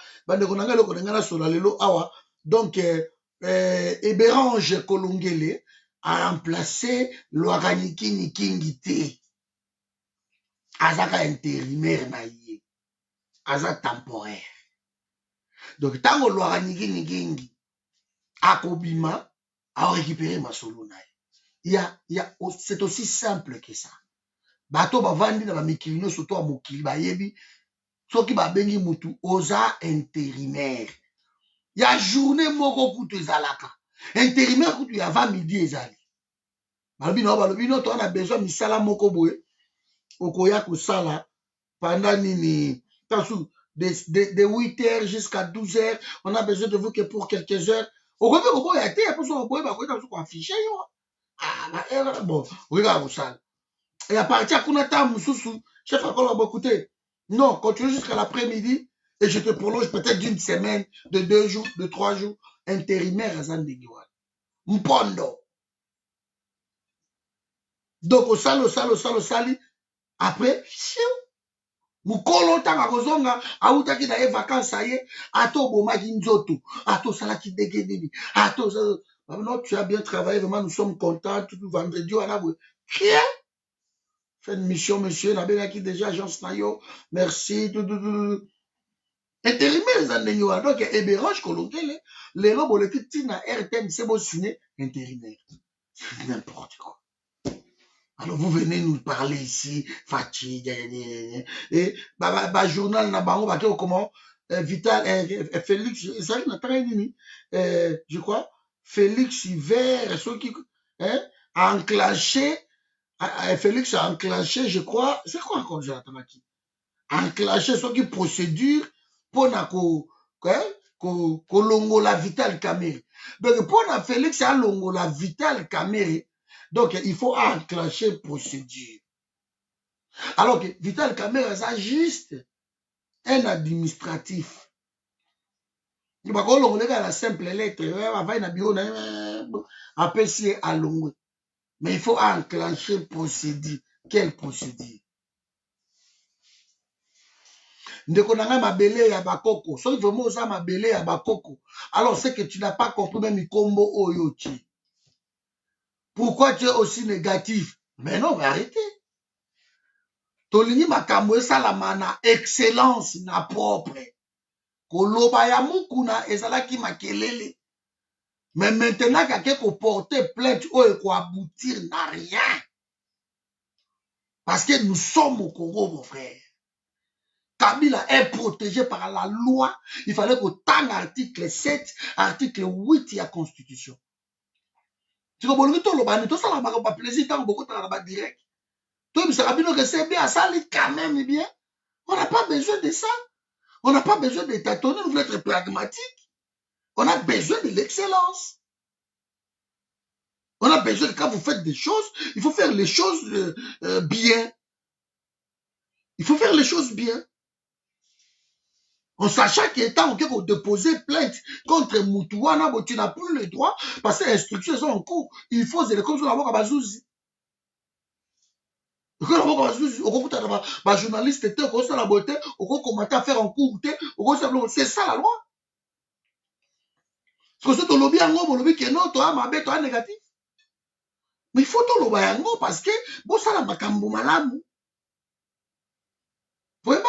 Donc, Bérange Kolongele a remplacé Loaraniki Nikingite. Azaka intérimaire naïe. Azaka temporaire. Donc, tant que Loaraniki Nikingi a Kobima a récupéré ma solo naïe. C'est aussi simple que ça. bato bavandi na bamikili nyonso to ya mokili bayebi soki babengi mutu oza intérimaire ya journée moko kutu ezalaka intérimaire kutu ya 20 midi ezali balobi nao balobi no toza na besoin misala moko boye okoya kosala pendant nini tasu de 8h jusqu'à 12h on a besoin de vous que pour quelques heures okoki koboya te po so oboye bakoyeba so koaffiche yo bon okekaka kosala et à partir kuna ta mosusu chef akoloba bo écoutez non continue jusqu'à l'après-midi et je te prolonge peut-être d'une semaine de 2 jours de 3 jours intérimaire aza ndenge wana mpondo donc osali après mokolo ntanga kozonga autaki na ye vacances aye ata obomaki nzoto ata osalaki ndenge nini ata non tu as bien travaillé vraiment nous sommes contents tout vendredi wana boye rien fait une mission monsieur nabengaki déjà agence na yo merci intérimaire eza ndenge wana donc eberange kolongele lelo boleki ntina rtmc bosigne intérimaire n'importe quoi. Alors vous venez nous parler ici, fatigue, et journal na bango bato comment Vital Félix, je crois Félix Hiver ceux qui a enclenché Félix a enclenché je crois c'est quoi encore j'ai entendu enclenché ceux qui procédure pour na kolongola Vital Kamerhe donc pour na Félix a longola Vital Kamerhe. Donc, il faut enclencher procédure. Alors que Vital Kamerhe, c'est juste un administratif. Il va y la simple lettre, mais il faut enclencher procédure. Quelle procédure? Ndeko nanga mabele ya bakoko. Sauf que vraiment, ça mabele ya bakoko. Alors, c'est que tu n'as pas compris même le combo oyochi. Pourquoi tu es aussi négatif? Mais non, mais arrêtez. Tolingi makambo esalama na excellence na propre. Koloba ya mukuna ezalaki makelele. Mais maintenant kake ko porter plainte ou ko aboutir na rien. Parce que nous sommes au Congo, mon frère. Kabila est protégé par la loi. Il fallait qu'on tangue article 7, article 8 de la Constitution. Tu comprends que tout le ça n'a pas plaisir tant beaucoup de direct. Toi, M. Rabino, que c'est bien, ça lit quand même bien. On n'a pas besoin de ça. On n'a pas besoin de tâtonner, on veut être pragmatique. On a besoin de l'excellence. On a besoin de quand vous faites des choses, il faut faire les choses bien. Il faut faire les choses bien. En sachant qu'étant on peut déposer plainte contre Moutouana, tu n'as plus le droit parce que les instructions sont en cours. Il faut que les choses soient en bazouzi. Les journalistes étaient au la beauté, au commentaire à faire en cours, c'est ça la loi. Parce que ce lobby en gros, lobby qui est non, toi, ma bête, toi, négatif. Mais il faut tout le bayango parce que bon ça la makambo malamu. Vraiment.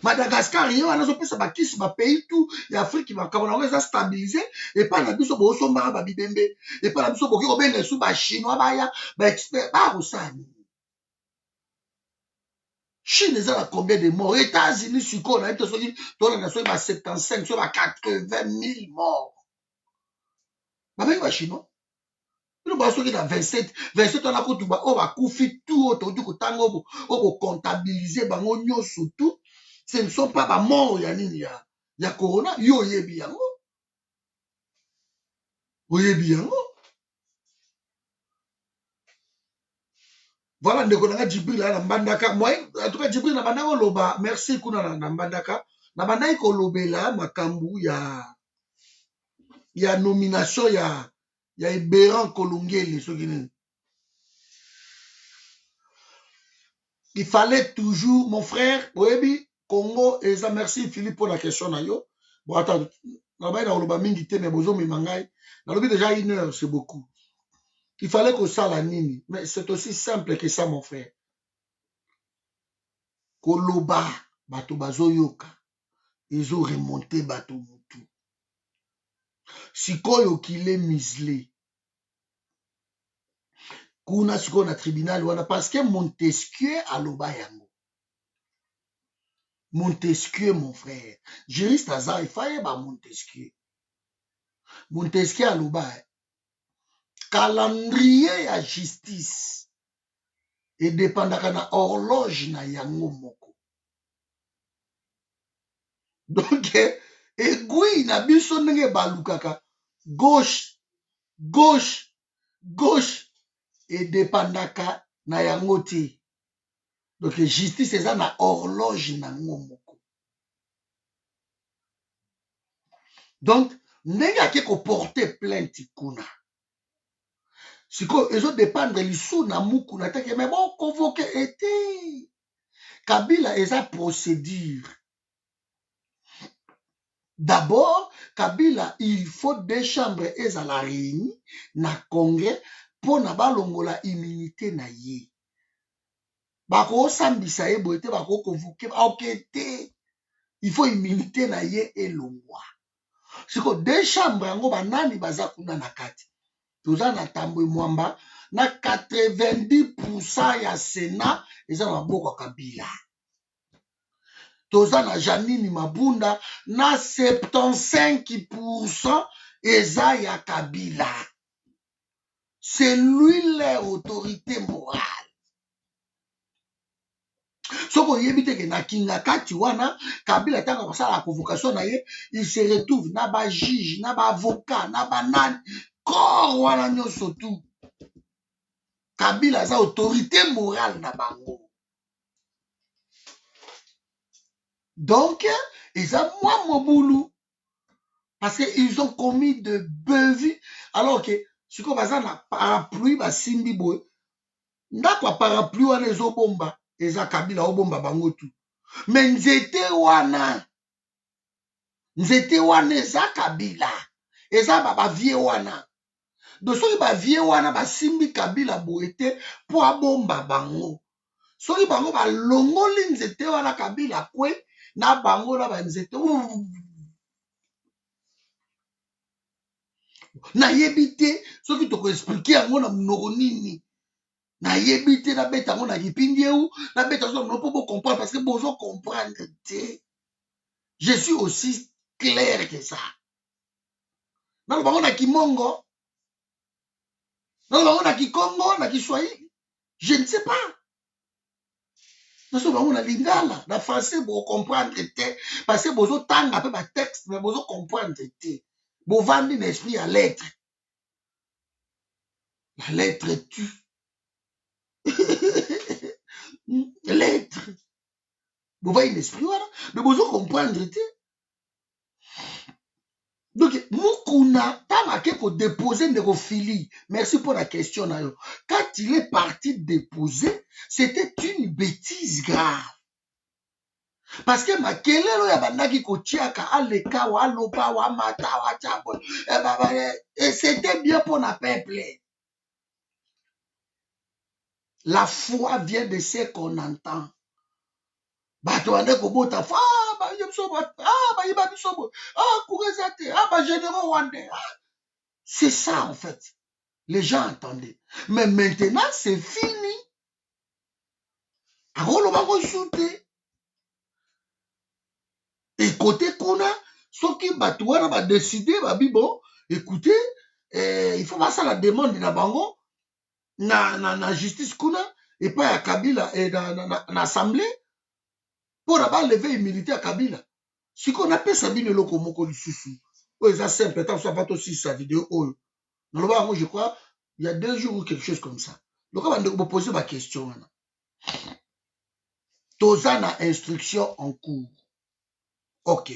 Madagascar, il y a un pays, un pays tout, l'Afrique, on va stabiliser, et pas la biso, bo somba, ba bibembe, et pas la biso, bo ki ben sous ba chinois, ba ya, ba expert, ba osani. Chine, ils ont combien de morts? États-Unis, sur quoi on a été sorti, on a sorti 75, sur 80 000 morts. Ba ben, ba chinois. Nous pensons qu'il y a 27 on a tout on va couper tout autour du tango on comptabiliser bango nyo surtout ce ne sont pas morts ya nini ya corona yo yebi yango voilà ndeko nanga Djibril na mbandaka moi en tout cas Djibril na bandaka loba merci kuna na mbandaka na bandai ko lobela makambu ya nomination ya Eberan Kolongele soki nini. Il fallait toujours, mon frère, Oebi, Congo, et ça, merci Philippe pour la question. Bon, attends, là-bas, il y a un mingi mais bozo mi mangai. Dans le déjà 1 heure, c'est beaucoup. Il fallait que ça la nini. Mais c'est aussi simple que ça, mon frère. Koloba, bato bazo yoka. Ils ont remonté bato mutu. Si koyo qu'il est muselé. kuna siko na tribunal wana parce que Montesquieu aloba yango. Montesquieu mon frère, juriste aza ifaye ba Montesquieu. Montesquieu aloba calendrier ya justice et dépendaka na horloge na yango moko. Donc egui na biso ndenge balukaka gauche gauche gauche et dépendaka na yango te. Donc justice eza na horloge na yango moko. Donc ndenge ake ko porter plainte kuna siko ezo dépendre lisu na muku na teke mais bon convoqué été Kabila eza procédure. D'abord Kabila il faut deux chambres ezala réunis na congrès pour na balongola immunité na ye. Bako sambisa ye boete bako convoqué okete il faut immunité na ye elongwa. Siko deux chambres yango banani baza kuna na kati. Toza na Tambwe Mwamba na 90% ya Sénat eza na maboko Kabila. Toza na Janini Mabunda na 75% eza ya Kabila. C'est lui leur autorité morale. Soko yebite ke na kinga kati wana Kabila tanga basala la convocation na ye, il se retrouve na ba juge, na ba avocat, na ba nani corps wana nyonso tout. Kabila za autorité morale na bango. Donc, ils ont moins Moboulou. Parce qu'ils ont commis de beuvis. Alors que, ce qu'on va dire, la parapluie, va simbi boy. N'a pas parapluie, on les obomba. Ils ont Kabila obomba bango tout. Mais nzete wana. Nzete wana, eza Kabila. Eza baba vie wana. Donc, ceux qui ba vie wana, ba simbi Kabila boete, pour abomba bango. Soki bango ba longoli nzete wana Kabila kwe na bango na ba nzete na yebite soki toko expliquer yango na mnoko nini na yebite na beta yango na kipindi ou na beta so no po comprendre parce que bozo comprendre te. Je suis aussi clair que ça. Na bango na kimongo na bango na kikongo na kiswahili je ne sais pas. Parce que on a lingala, la français pour comprendre te, parce que bozo tanga peu ba texte, mais bozo comprendre te. Bo vandi l'esprit à lettre. La lettre tue. Lettre. Bo va l'esprit voilà, mais bozo comprendre te. Donc mukuna tanga ke ko déposer ndeko fili. Merci pour la question na yo. Quand il est parti déposer, c'était une bêtise grave. Parce que makelelo ya bandaki kotiaka aleka wa lopa wa mata wa chapo et c'était bien pour la peuple. La foi vient de ce qu'on entend. Bato ande ko bota fa ba yebso ba ba yiba biso kurezate ba généraux wande. C'est ça en fait. Les gens entendaient. Mais maintenant c'est fini. Agolo ba ko soute. Et côté kuna, ceux qui batouana va décider, bon, écoutez, il faut passer la demande na bango, na justice kuna, et pas à Kabila, et na assemblée, pour avoir levé immunité à Kabila. Ce qu'on appelle Sabine Loko Moko du Soussou. Oh, ça simple, tant que ça pas aussi sa vidéo, oh. Dans le bas, moi, je crois, il y a 2 jours ou quelque chose comme ça. Donc, on va me poser ma question. Toza na instruction en cours. Ok.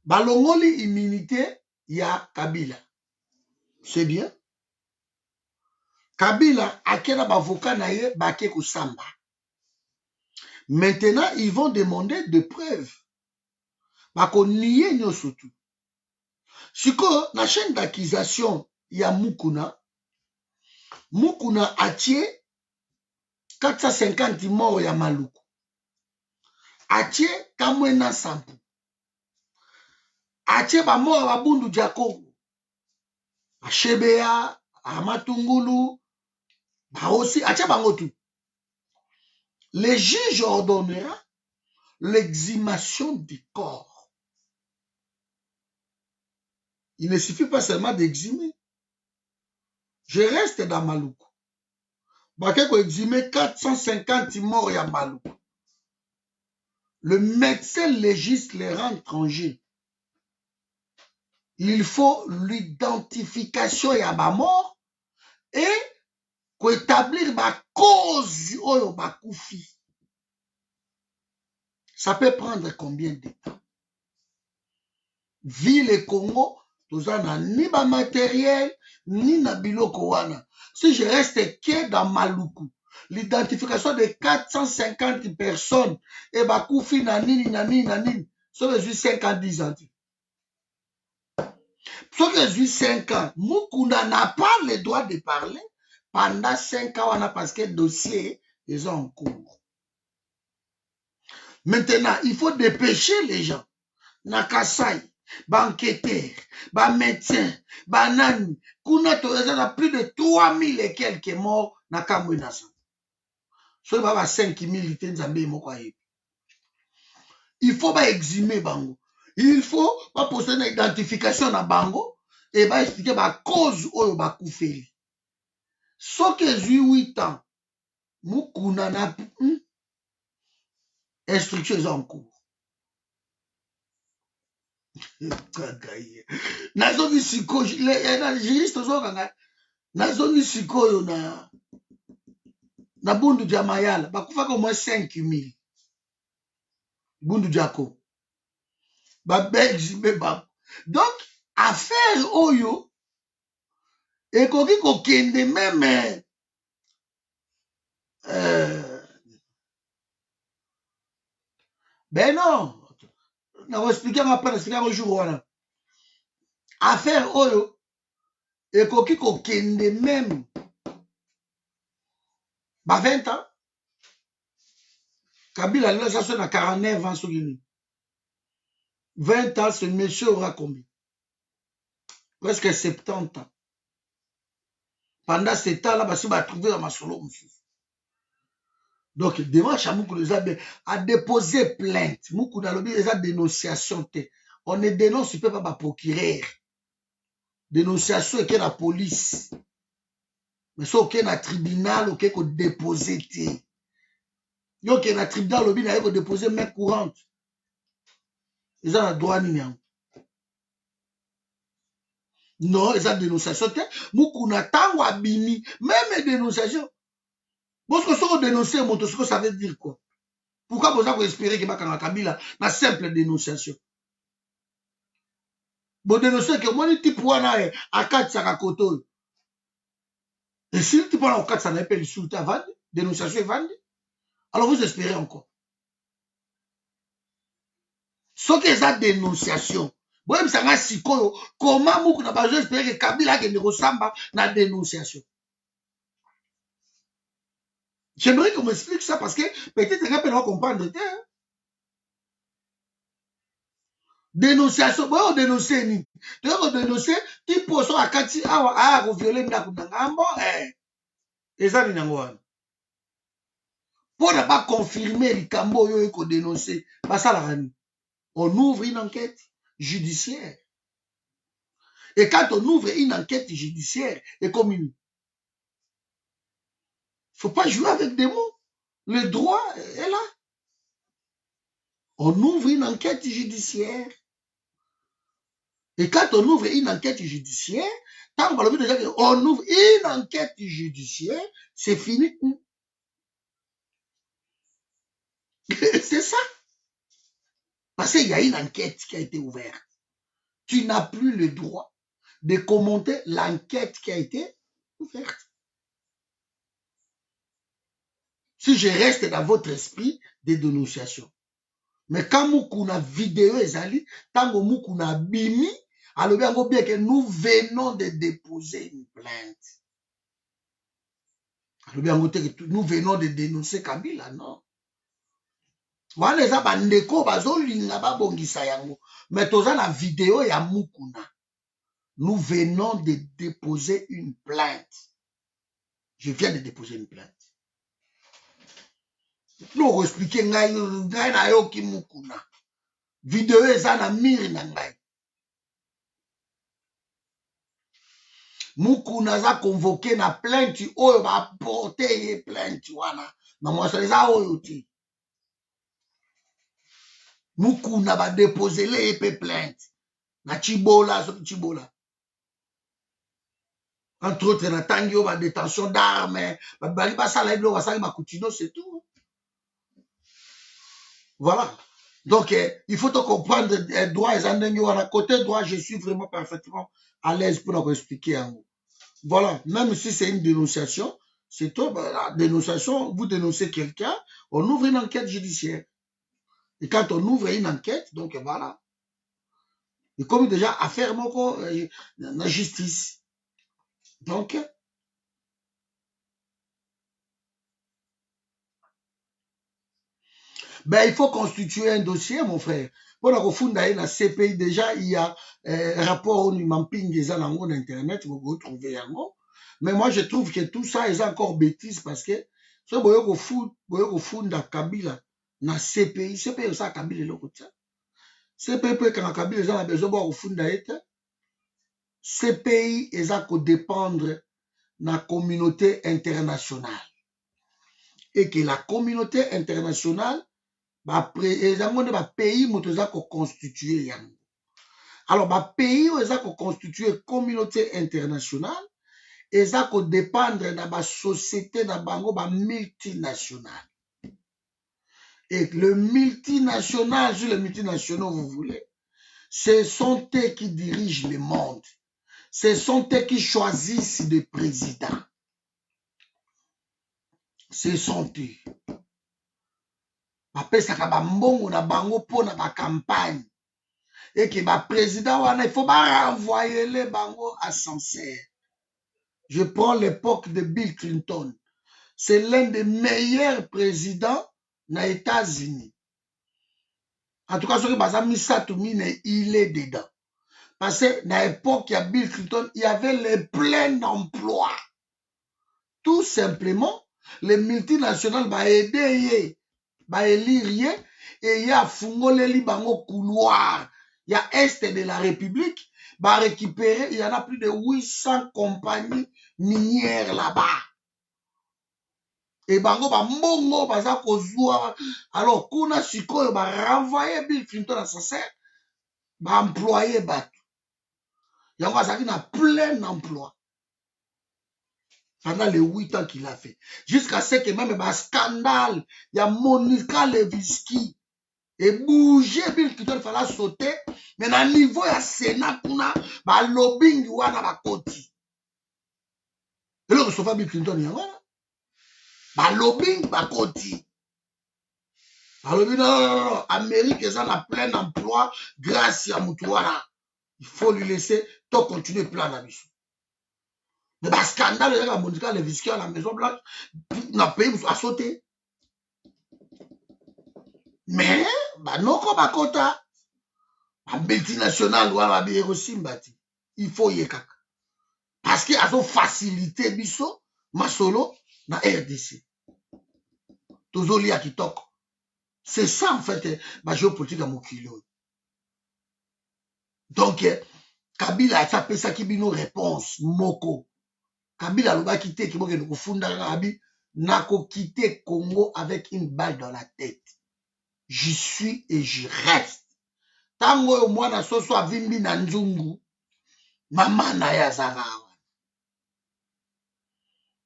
Balongoli immunité ya Kabila. C'est bien. Kabila akena bavoka na ye bake kusamba. Maintenant, ils vont demander des preuves. Bako niye nyoso tout. Siko na chaîne d'accusation ya Mukuna. Mukuna atie 450 morts ya Maluku. Atie Kamwena Sampu. Atie ba mort ba Bundu Jakongo. A Shebea, Amatungulu, bah aussi, Bangotu. Le juge ordonnera l'exhumation du corps. Il ne suffit pas seulement d'exhumer. Je reste dans Maluku. Bakeko exhumer 450 morts à Maluku. Le médecin légiste les rend étrangers. Il faut l'identification à ma mort et établir ma cause oyo bakufi. Ça peut prendre combien de temps? Ville et Congo, nous avons ni ba matériel, ni na biloko wana. Si je reste que dans Maluku, l'identification de 450 personnes et bakufi na nini, ça veut dire 5 ans, 10 ans. Ça veut dire 5 ans. Mukunda n'a pas le droit de parler pendant 5 ans wana parce que le dossier est en cours. Maintenant, il faut dépêcher les gens. Nakasai, banqueteur, médecin, banani, kuna toza plus de 3000 et quelques morts na kamwe nasa. So ba 5000 nzambe moko ayebi. Il faut ba exhumer bango. Il faut pas poser une identification na bango et ba expliquer ba cause oyo ba kufeli. So que 8 ans, mukuna na instruction en cours. Nazongi siko juriste ozokanga nazongi sikoyo na bundu dia mayala bakufaka au moins 5000 bundu diako babexime ba donc affaire oyo ekoki kokende même ben non na vous expliquer après expliquer un jour wana affaire oyo ekoki kokende même ba 20 ans Kabila là ça sonne à 49 ans sur 20 ans ce monsieur aura combien? Presque 70 ans. Pendant ce temps-là, bah, si va trouver dans ma solo. Donc, démarche à Moukou a déposé plainte. Moukou n'a lobby déjà dénonciation. On ne dénonce pas par procureur. Dénonciation est la police. Mais c'est ok na tribunal, ok qu'on dépose. Donc, na tribunal lobby n'a pas déposé main courante. Ils ont le droit ni non, ils ont dénonciation. Moukou n'a tango abimi, même dénonciation. Parce que si on dénonce un moto, ça veut dire quoi? Pourquoi vous avez espéré que Bakanga Kabila na simple dénonciation? Vous dénoncez que moi, le type wana à 4 sakakoto. Et si le type wana à 4 ça n'a pas insulté à vendre, dénonciation est vendue, alors vous espérez encore. Ce que c'est dénonciation. Vous savez, comment vous avez besoin d'espérer que Kabila a une ressemble na dénonciation? J'aimerais qu'on m'explique ça parce que peut-être que quelqu'un peut comprendre. Dénonciation, bon, dénoncer ni. Tu veux dénoncer, tu poses à Kati, violer Ndakundangambo, et ça, n'yangouane. Pour ne pas confirmer les cambo yo qu'on dénoncer, bah ça la rani. On ouvre une enquête judiciaire. Et quand on ouvre une enquête judiciaire, et comme il ne faut pas jouer avec des mots. Le droit est là. On ouvre une enquête judiciaire. Et quand on ouvre une enquête judiciaire, tant qu'on on ouvre une enquête judiciaire, c'est fini. C'est ça. Parce qu'il y a une enquête qui a été ouverte. Tu n'as plus le droit de commenter l'enquête qui a été ouverte. Si je reste dans votre esprit de dénonciation. Mais quand Moukouna vidéo ezali, tant que Moukouna bimi, alors bien que nous venons de déposer une plainte. Alors bien que nous venons de dénoncer Kabila, non. Wana eza bandeko bazolinga babongisa yango. Mais toza na vidéo ya Moukouna. nous venons de déposer une plainte. Je viens de déposer une plainte. Nous expliquer ngai na yoki mukuna. Vidéo eza na miri na ngai. Mukuna za convoqué na plainte oyo ba porter plainte wana. Na mwasa eza oyo ti. Mukuna ba déposer les plainte. Na Chibola, so Chibola. Entre autres, na tangio ba détention d'armes, ba basala iblo basala ba coutuno, c'est tout. Voilà. Donc, il faut te comprendre droit et zandengio à côté droit, je suis vraiment parfaitement à l'aise pour vous expliquer en haut. Voilà, même si c'est une dénonciation, c'est toi, la dénonciation, vous dénoncez quelqu'un, on ouvre une enquête judiciaire. Et quand on ouvre une enquête, donc voilà. Et comme déjà affaire moko la justice. Donc ben il faut constituer un dossier mon frère. Pour la refonder la CPI déjà il y a rapport au mapping des anangos d'internet vous retrouvez yango. Mais moi je trouve que tout ça est encore bêtise parce que ce boyo refunda Kabila na CPI ça Kabila loko tsa. CPI quand Kabila ils ont besoin de refunda ete. CPI ils ont dépendre la communauté internationale et que la communauté internationale va pays motoza ko constituer yango. Alors ba pays oza ko constituer communauté internationale eza ko dépendre na ba société na bango ba multinationale. Et le multinational, sur les multinationaux vous voulez, ce sont eux qui dirigent le monde. Ce sont eux qui choisissent des présidents. Ce sont eux. Bapesaka bambongo na bango po na ba campagne. Et que ba président wana il faut ba renvoyer les bango à Sancerre. Je prends l'époque de Bill Clinton. C'est l'un des meilleurs présidents aux États-Unis. En tout cas, ce que Bazami Satoumine, il est dedans. Parce que dans l'époque, il y a Bill Clinton, il y avait le plein emploi. Tout simplement, les multinationales vont aider, vont élire, et il y a Fungoleli Bango couloir. Il y a Est de la République, va récupérer, il y en a plus de 800 compagnies minières là-bas. Et Bango va mbongo, baza kozua. Alors, kuna sikoyo va renvoyer Bill Clinton à sa serre, va employer bat. Il y a plein emploi. Pendant les 8 ans qu'il a fait. Jusqu'à ce que même un scandale, il y a Monica Lewinsky. Et bouger Bill Clinton, il fallait sauter. Mais dans le niveau, il y a Sénat, il y a lobbying, il y a côté. Et là, sauf Bill Clinton, il y a lobbying, il y a côté. Non, Amérique, ils ont plein d'emplois grâce à Moutouara. Il faut lui laisser tout continuer plein d'habitude. Mais le scandale, il y a Monica Lewinsky à la Maison Blanche, on a payé à sauter. Mais, non, comme à Kota, la multinationale, il faut y aller. Parce qu'il y a une facilité, biso, masolo, dans RDC. Tozoli à Kitoko. C'est ça, en fait, la géopolitique à Mokilo. Donc, Kabila a tapé ça qui bino réponse, Moko. Kabila a quitté, qui m'a funda Arabi, nako quitté Congo avec une balle dans la tête. J'y suis et j'y reste. Tango au moins na soso avimbi na nzungu, maman na ya zarawa.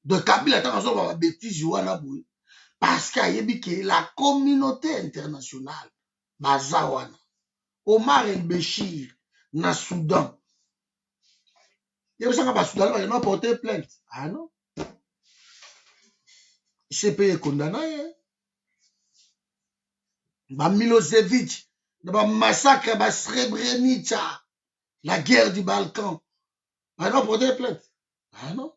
De Kabila tango ba bêtise wana boui. Parce qu'il y a la communauté internationale, Bazawana, Omar el-Béchir, na Soudan. Il y a un Soudan, il a porté plainte. Ah non. Il s'est payé condamné. Milosevic, le massacre de Srebrenica, la guerre du Balkan. Ah non, porté plainte. Ah non.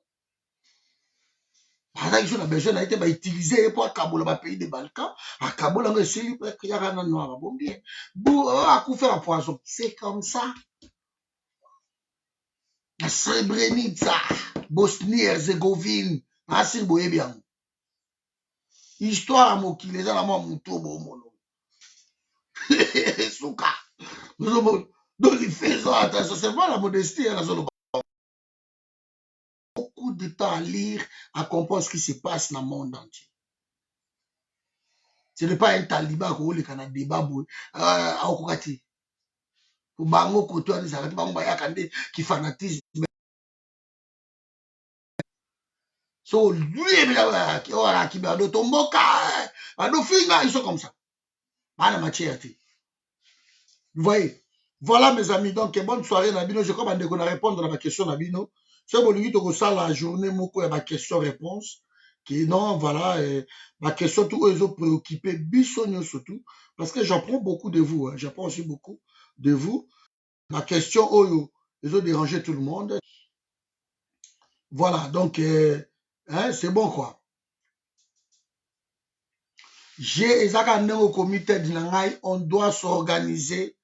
Par exemple, on a besoin d'utiliser pour Kaboul, le pays des Balkans. À Kaboul, on a essayé pour qu'il y ait un noir. Bon, bien. À coup faire un poison. C'est comme ça. na Srebrenica, Bosnie-Herzégovine, asir boyebi yango. Histoire à mokili eza na mwa mutu bomono. Souka. Donc il fait ça, attention, c'est pas la modestie, hein, beaucoup de temps à lire, à comprendre ce qui se passe dans le monde entier. Ce n'est pas un taliban qui est le débat à Okokati. Pour bango koto ani zakati bango bayakande qui fanatisme. So lui qui ora qui ba do tomboka, ado finga ils sont comme ça. Bana matière. Vous voyez? Voilà mes amis, donc bonne soirée Nabino, je crois qu'on a répondre à ma question Nabino. C'est bon lui to ça la journée moko et ma question réponse. Qui non voilà ma question tout les autres préoccupés bisogno surtout parce que j'apprends beaucoup de vous, hein. J'apprends aussi beaucoup de vous. Ma question oyo les autres déranger tout le monde. Voilà donc hein, c'est bon quoi. J'ai exactement au comité de Nangai, on doit s'organiser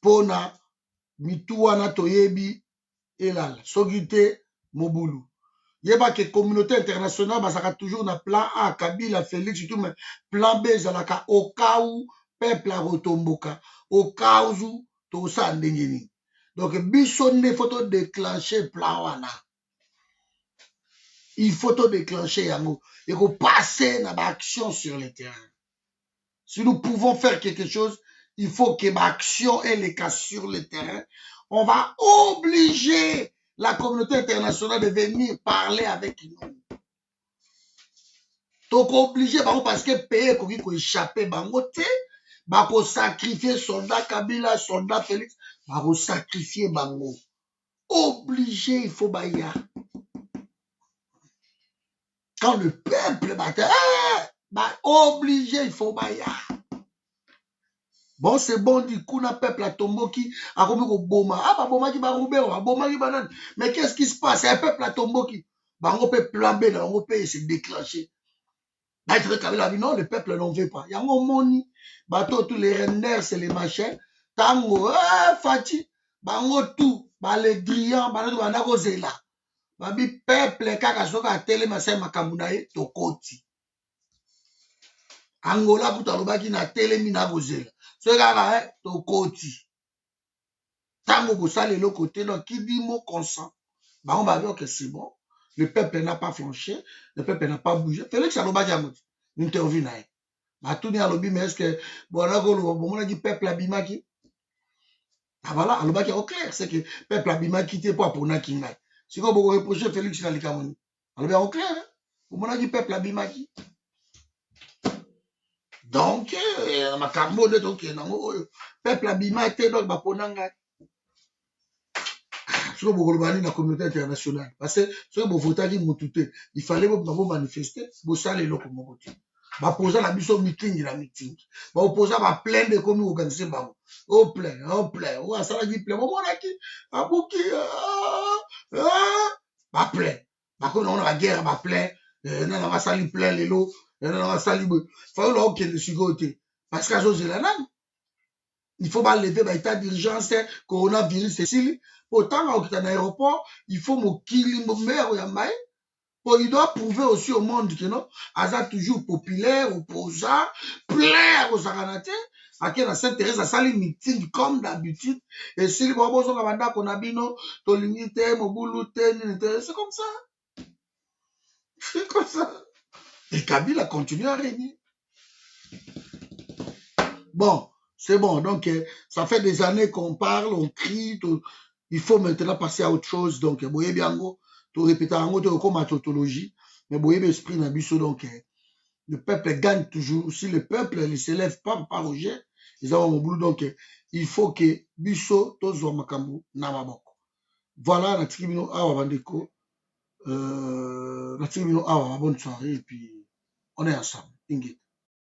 pour na mitua na toyebi elal sogite mobulu. Yeba que communauté internationale basaka toujours na plan A Kabila Félix tout mais plan B zalaka au cas où peuple a retomboka au cas où tout ça ndengeni. Donc biso ne photo déclencher plan wana. Il faut tout déclencher yango et ko passer na action sur le terrain. Si nous pouvons faire quelque chose, il faut que l'action ait les cas sur le terrain. On va obliger la communauté internationale de venir parler avec nous. Donc obligé parce que pays qui échapper bangote, bako sacrifier soldat Kabila, soldat Félix, bako sacrifier bango. Obligé, il faut baya. Quand le peuple bat, obligé, il faut baya. Bon, c'est bon, du coup, le peuple a tomboki, a commis au boma. Ah, bah, boma qui va rouber, ah, boma qui banane. Mais qu'est-ce qui se passe? C'est un peuple a tomboki. Bah, on peut plomber, on peut se déclencher. Bah, non, le peuple n'en veut pas. Il y a un moni. Bah, tous les renders, c'est les machins. Tango, Fati. Bah, on tout. Bah, les grillants, bah, on a causé là. Bah, le peuple, kaka soka a télé, ma sœur, ma kamunaye, tokoti. Angola, kutalobaki na télé, mina causé là. Ce gars-là, tokoti. Tango Boussal est l'autre côté, donc qui dit mot consent, bah on va dire que c'est bon. Le peuple n'a pas flanché, le peuple n'a pas bougé. Félix Aloba Djamot, interview naï. Bah tout n'est à l'objet, mais est-ce que bon là on a dit peuple abimaki. Ah voilà, Aloba qui est au clair, c'est que peuple abimaki t'es pas pour nakingai. Si vous vous reprochez Félix Nalikamoni, Aloba au clair, on a dit peuple abimaki. Donc, ma carbo de donc peuple abimaki donc bah pour nangai. Ce que vous avez la communauté internationale. Parce que ce que vous votez, il fallait vous manifester, vous salez le comme vous va poser la mission meeting, la meeting. Va opposer à plein de communes organisées. Au plein, ou à ça, il plein. Bon, on a qui, à Bouki, va plein. Par contre, on a la guerre, va plein. On va salir plein les lots. On va salir. Il faut là, ok, le sugoté. Parce qu'à José Lanan, il faut pas lever l'état d'urgence, coronavirus, c'est autant au aéroport, il faut mokili mère yambaye. Il doit prouver aussi au monde que non, Aza toujours populaire, opposant, plein aux Aranate, à qui la Sainte-Thérèse a sali meeting comme d'habitude. Et si les bobos sont là, qu'on a bino, tolinite, mobulute, c'est comme ça. C'est comme ça. Et Kabila continue à régner. Bon. C'est bon, donc ça fait des années qu'on parle, on crie, il faut maintenant passer à autre chose. Donc, boye biango, tu répètes en tu comme tautologie, mais boye esprit nabiso donc le peuple gagne toujours. Si le peuple ne s'élève pas par rejet, ils ont mon boulot donc il faut que biso tozo makambu na maboko. Voilà, na tikibino awa bandeko, na tikibino awa bonne soirée et puis on est ensemble. Ingrid.